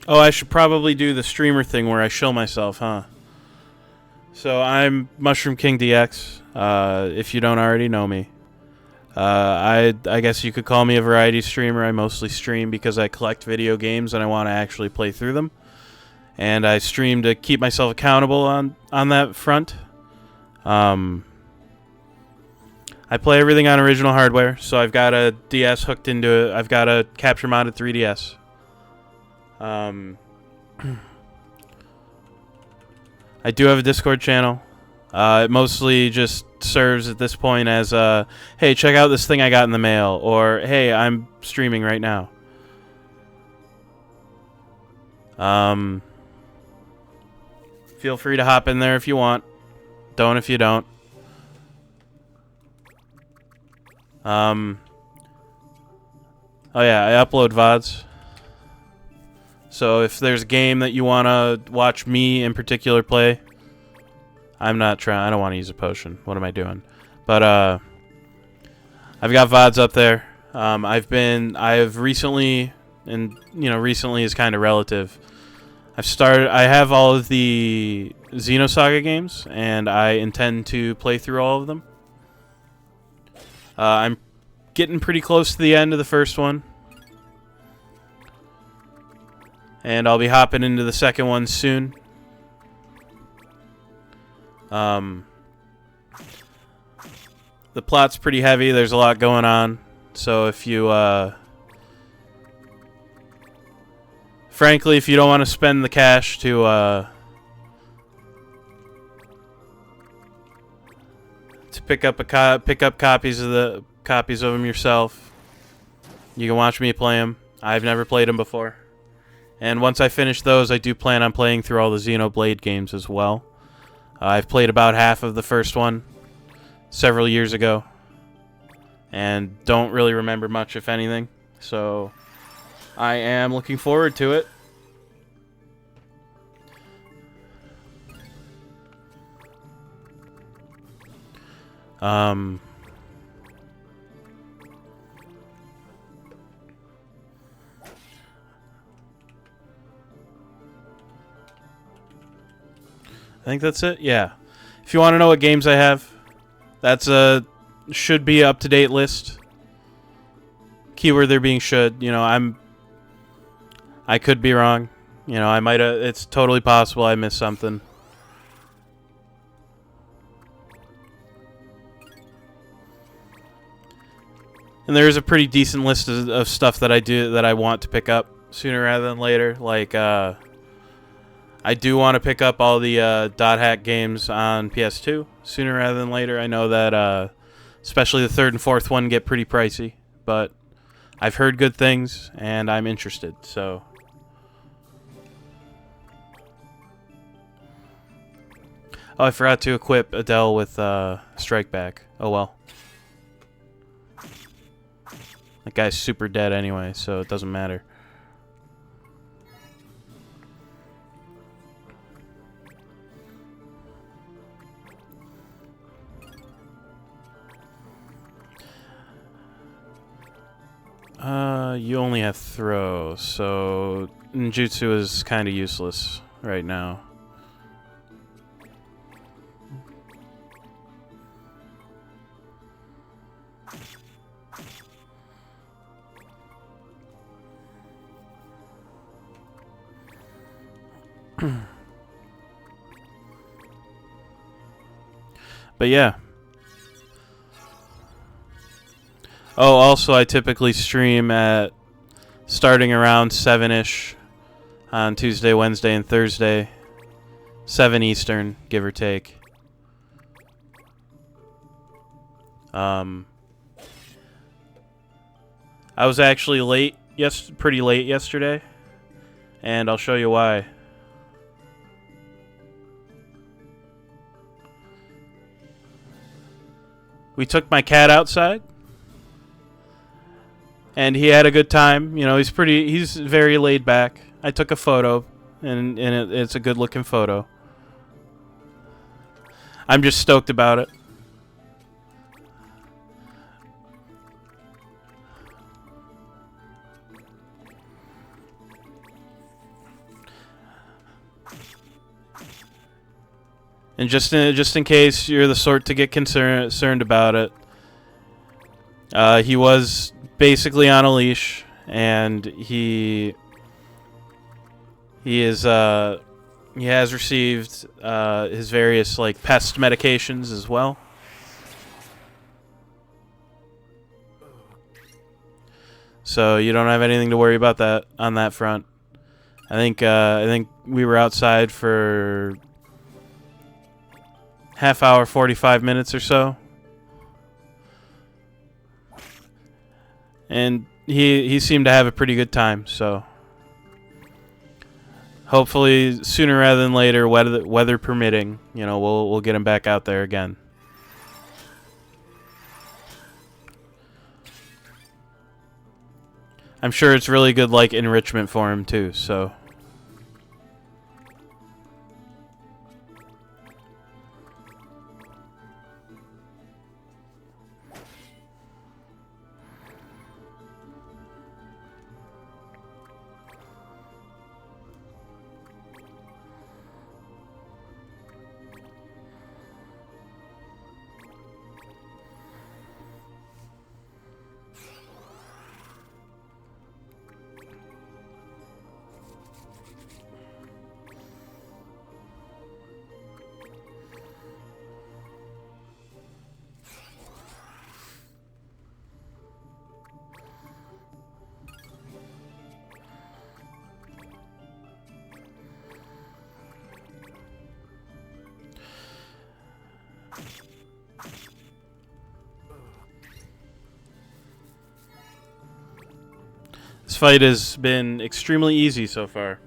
Oh, I should probably do the streamer thing where I show myself, huh? So I'm Mushroom King DX, if you don't already know me. I guess you could call me a variety streamer. I mostly stream because I collect video games and I want to actually play through them. And I stream to keep myself accountable on that front. I play everything on original hardware, so I've got a DS hooked into it. I've got a capture modded 3DS. I do have a Discord channel. It mostly just serves at this point as, hey, check out this thing I got in the mail, or hey, I'm streaming right now. Feel free to hop in there if you want. Don't if you don't. Oh yeah, I upload VODs. So if there's a game that you want to watch me in particular play, I'm not trying. I don't want to use a potion. What am I doing? But I've got VODs up there. I've recently, and you know, recently is kind of relative. I have all of the Xenosaga games, and I intend to play through all of them. I'm getting pretty close to the end of the first one. And I'll be hopping into the second one soon. The plot's pretty heavy. There's a lot going on. So if you, frankly, if you don't want to spend the cash to pick up copies of them yourself, you can watch me play them. I've never played them before. And once I finish those, I do plan on playing through all the Xenoblade games as well. I've played about half of the first one several years ago, and don't really remember much, if anything. So I am looking forward to it. I think that's it. Yeah. If you want to know what games I have, that's should be up-to-date list. Keyword there being should. You know, I could be wrong. You know, I might have. It's totally possible I missed something. And there is a pretty decent list of stuff that I want to pick up sooner rather than later. Like, I do want to pick up all the Dot Hack games on PS2 sooner rather than later. I know that especially the third and fourth one get pretty pricey, but I've heard good things and I'm interested. So oh, I forgot to equip Adele with Strike Back. Oh well. That guy's super dead anyway, so it doesn't matter. You only have throw, so ninjutsu is kind of useless right now. But yeah. Oh, also I typically stream at starting around 7-ish on Tuesday, Wednesday, and Thursday. 7 Eastern, give or take. I was actually late, pretty late yesterday, and I'll show you why. We took my cat outside, and he had a good time. You know, he's very laid back. I took a photo, and it's a good looking photo. I'm just stoked about it. And just in case you're the sort to get concerned about it, he was basically on a leash, and he has received his various like pest medications as well. So you don't have anything to worry about that on that front. I think we were outside for half hour, 45 minutes or so. And he seemed to have a pretty good time, so hopefully sooner rather than later, weather permitting, you know, we'll get him back out there again. I'm sure it's really good like enrichment for him too, so this fight has been extremely easy so far.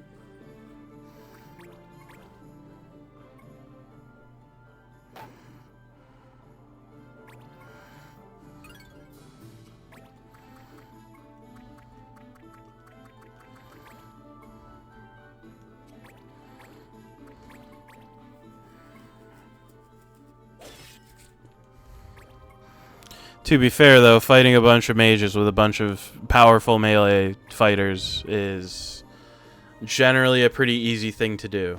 To be fair, though, fighting a bunch of mages with a bunch of powerful melee fighters is generally a pretty easy thing to do.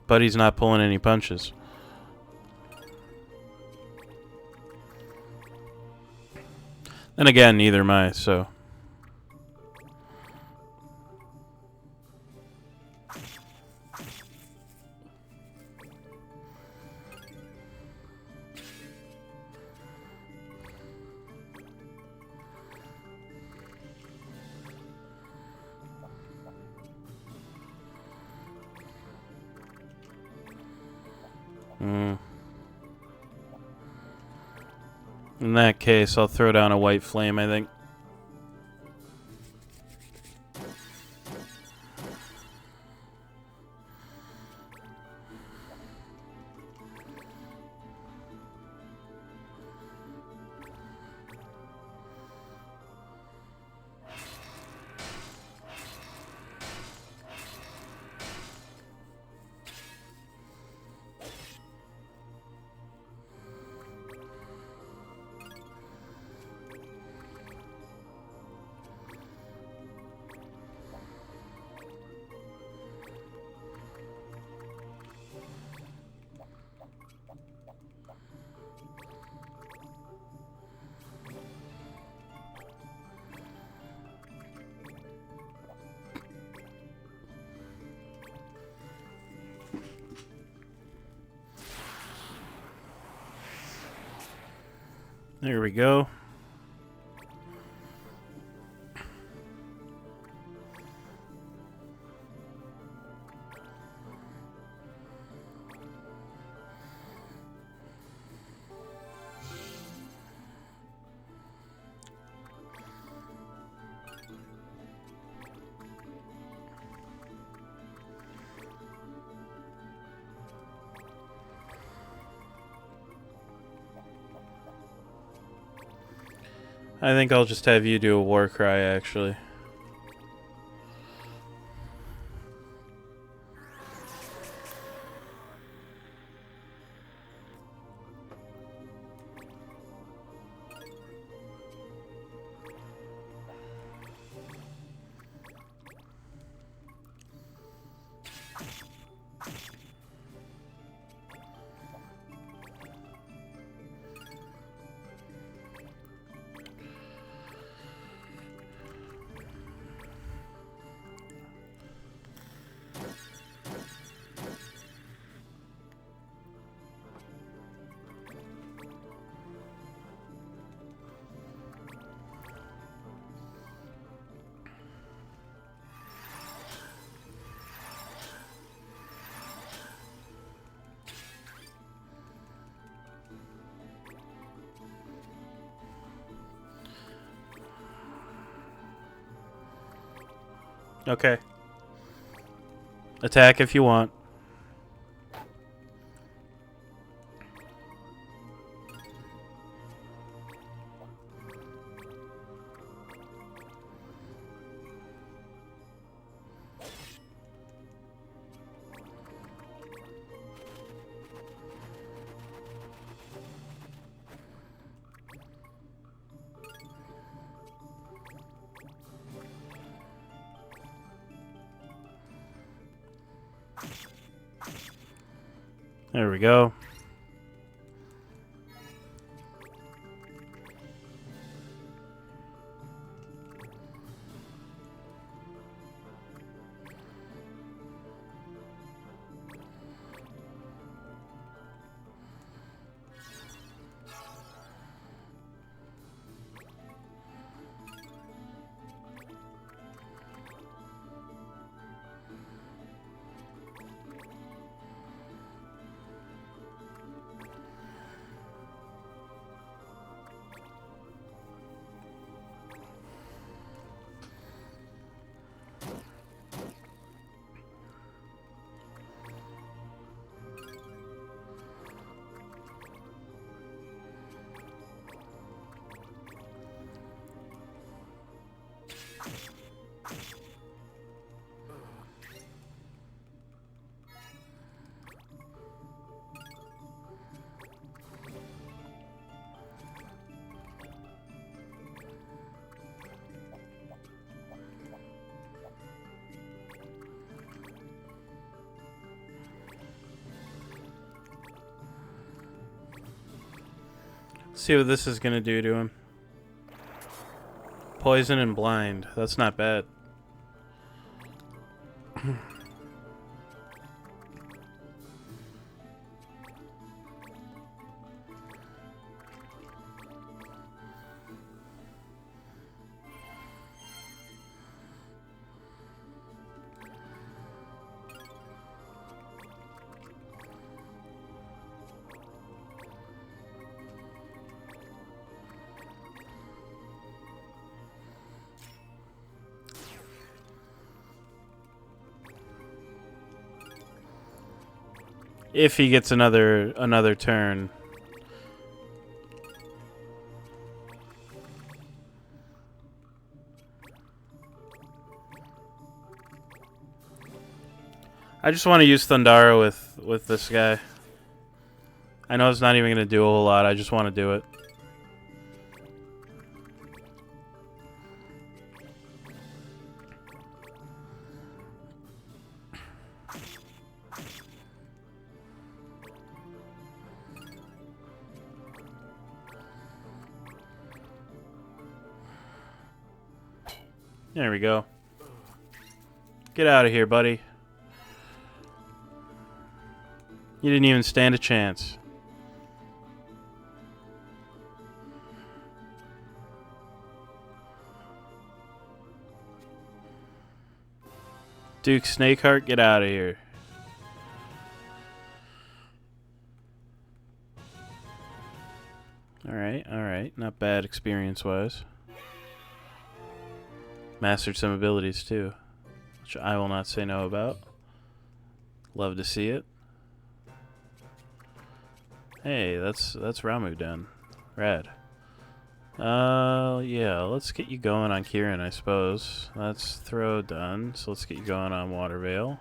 But he's not pulling any punches. And again, neither am I, so... In that case, I'll throw down a white flame, I think. There we go. I think I'll just have you do a war cry, actually. Okay. Attack if you want. There we go. See what this is gonna do to him. Poison and blind. That's not bad. If he gets another turn. I just want to use Thundara with this guy. I know it's not even going to do a whole lot. I just want to do it. There we go. Get out of here, buddy. You didn't even stand a chance. Duke Snakeheart, get out of here. Alright. Not bad experience-wise. Mastered some abilities, too. Which I will not say no about. Love to see it. Hey, that's Ramu done. Rad. Yeah, let's get you going on Kieran, I suppose. That's throw done, so let's get you going on Watervale.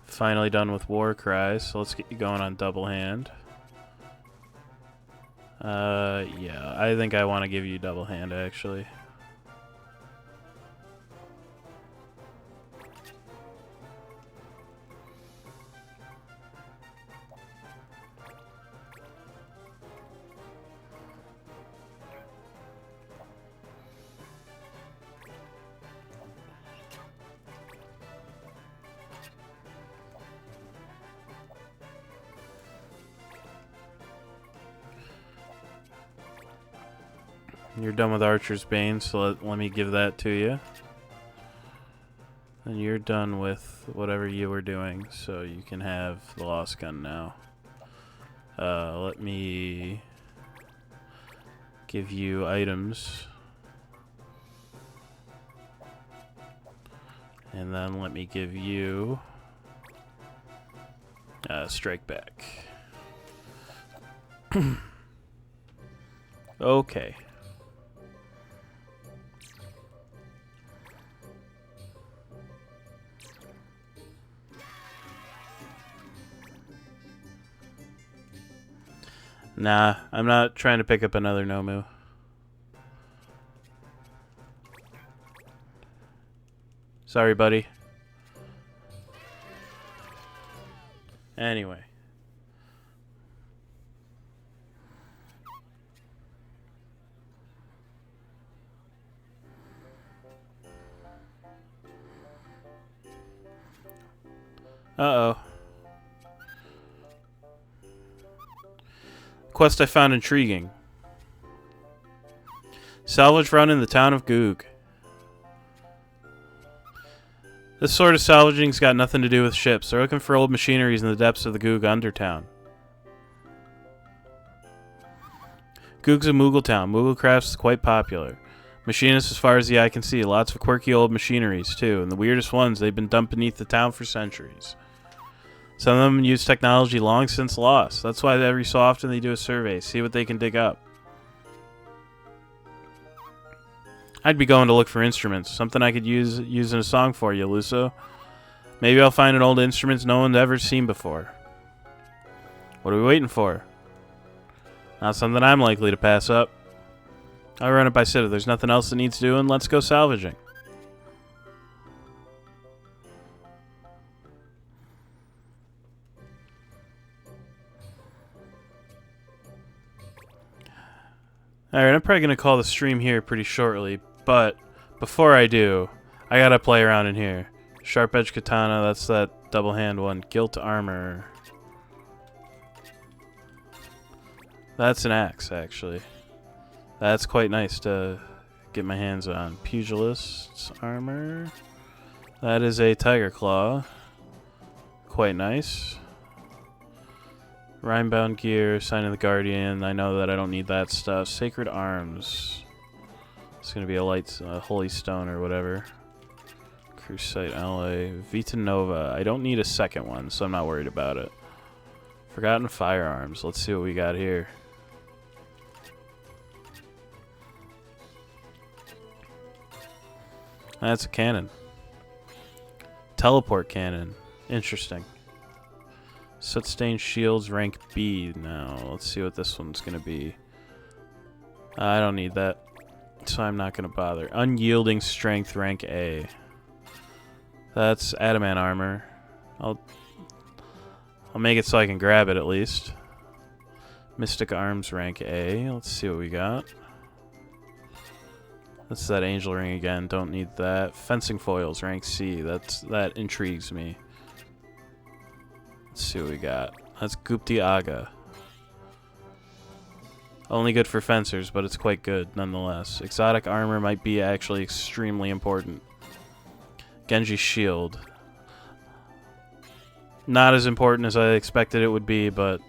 Finally done with War Cries, so let's get you going on Double Hand. Yeah, I think I want to give you Double Hand, actually. You're done with Archer's Bane, so let me give that to you. And you're done with whatever you were doing, so you can have the Lost Gun now. Let me give you items. And then let me give you Strike Back. Okay. Nah, I'm not trying to pick up another Nomu. Sorry, buddy. Anyway. Uh-oh. Quest I found intriguing. Salvage run in the town of Goog. This sort of salvaging's got nothing to do with ships. They're looking for old machineries in the depths of the Goog Undertown. Goog's a Moogle town. Moogle crafts is quite popular. Machinists as far as the eye can see. Lots of quirky old machineries, too. And the weirdest ones, they've been dumped beneath the town for centuries. Some of them use technology long since lost. That's why every so often they do a survey, see what they can dig up. I'd be going to look for instruments, something I could use in a song for you, Luso. Maybe I'll find an old instrument no one's ever seen before. What are we waiting for? Not something I'm likely to pass up. I'll run it by Sid. If there's nothing else that needs doing, let's go salvaging. Alright, I'm probably going to call the stream here pretty shortly, but before I do, I gotta play around in here. Sharp Edge Katana, that's that double hand one. Gilt Armor. That's an axe, actually. That's quite nice to get my hands on. Pugilist's Armor. That is a Tiger Claw. Quite nice. Rhymebound Gear, Sign of the Guardian. I know that I don't need that stuff. Sacred Arms. It's going to be a Holy Stone or whatever. Crusade LA. Vita Nova. I don't need a second one, so I'm not worried about it. Forgotten Firearms. Let's see what we got here. That's a cannon. Teleport cannon. Interesting. Soot-stained shields, rank B now. Let's see what this one's going to be. I don't need that, so I'm not going to bother. Unyielding strength, rank A. That's adamant armor. I'll make it so I can grab it at least. Mystic arms, rank A. Let's see what we got. That's that angel ring again. Don't need that. Fencing foils, rank C. That intrigues me. Let's see what we got. That's Gupti Aga. Only good for fencers, but it's quite good nonetheless. Exotic armor might be actually extremely important. Genji shield. Not as important as I expected it would be, but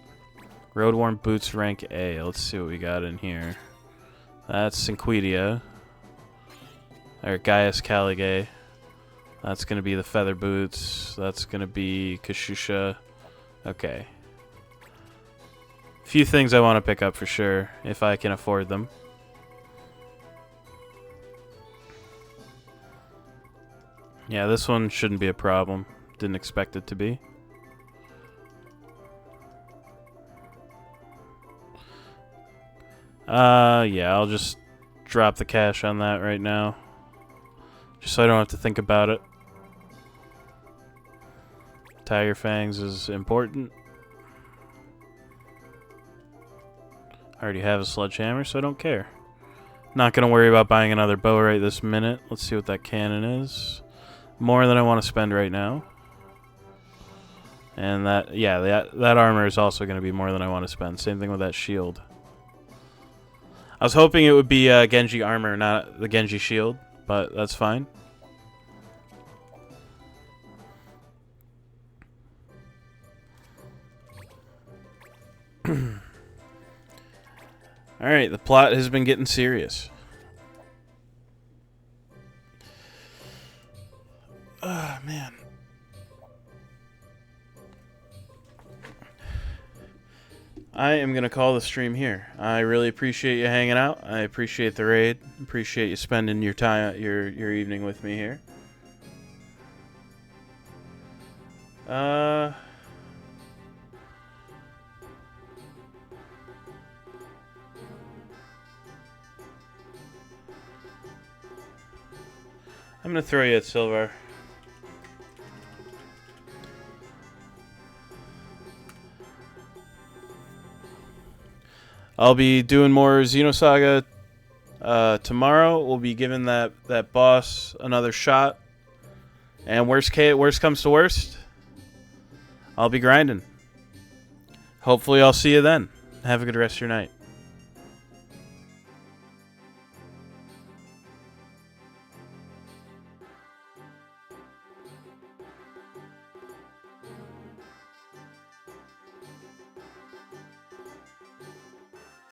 road-worn boots rank A. Let's see what we got in here. That's Cinquidia. Or Gaius Caligay. That's going to be the feather boots. That's going to be Kashusha. Okay. Few things I want to pick up for sure, if I can afford them. Yeah, this one shouldn't be a problem. Didn't expect it to be. Yeah, I'll just drop the cash on that right now. Just so I don't have to think about it. Tiger Fangs is important. I already have a sledgehammer, so I don't care. Not going to worry about buying another bow right this minute. Let's see what that cannon is. More than I want to spend right now. And that, yeah, that armor is also going to be more than I want to spend. Same thing with that shield. I was hoping it would be Genji armor, not the Genji shield, but that's fine. Alright, the plot has been getting serious. Ah, man. I am going to call the stream here. I really appreciate you hanging out. I appreciate the raid. Appreciate you spending your time, your evening with me here. I'm going to throw you at silver. I'll be doing more Xenosaga tomorrow. We'll be giving that boss another shot. And worst comes to worst, I'll be grinding. Hopefully I'll see you then. Have a good rest of your night.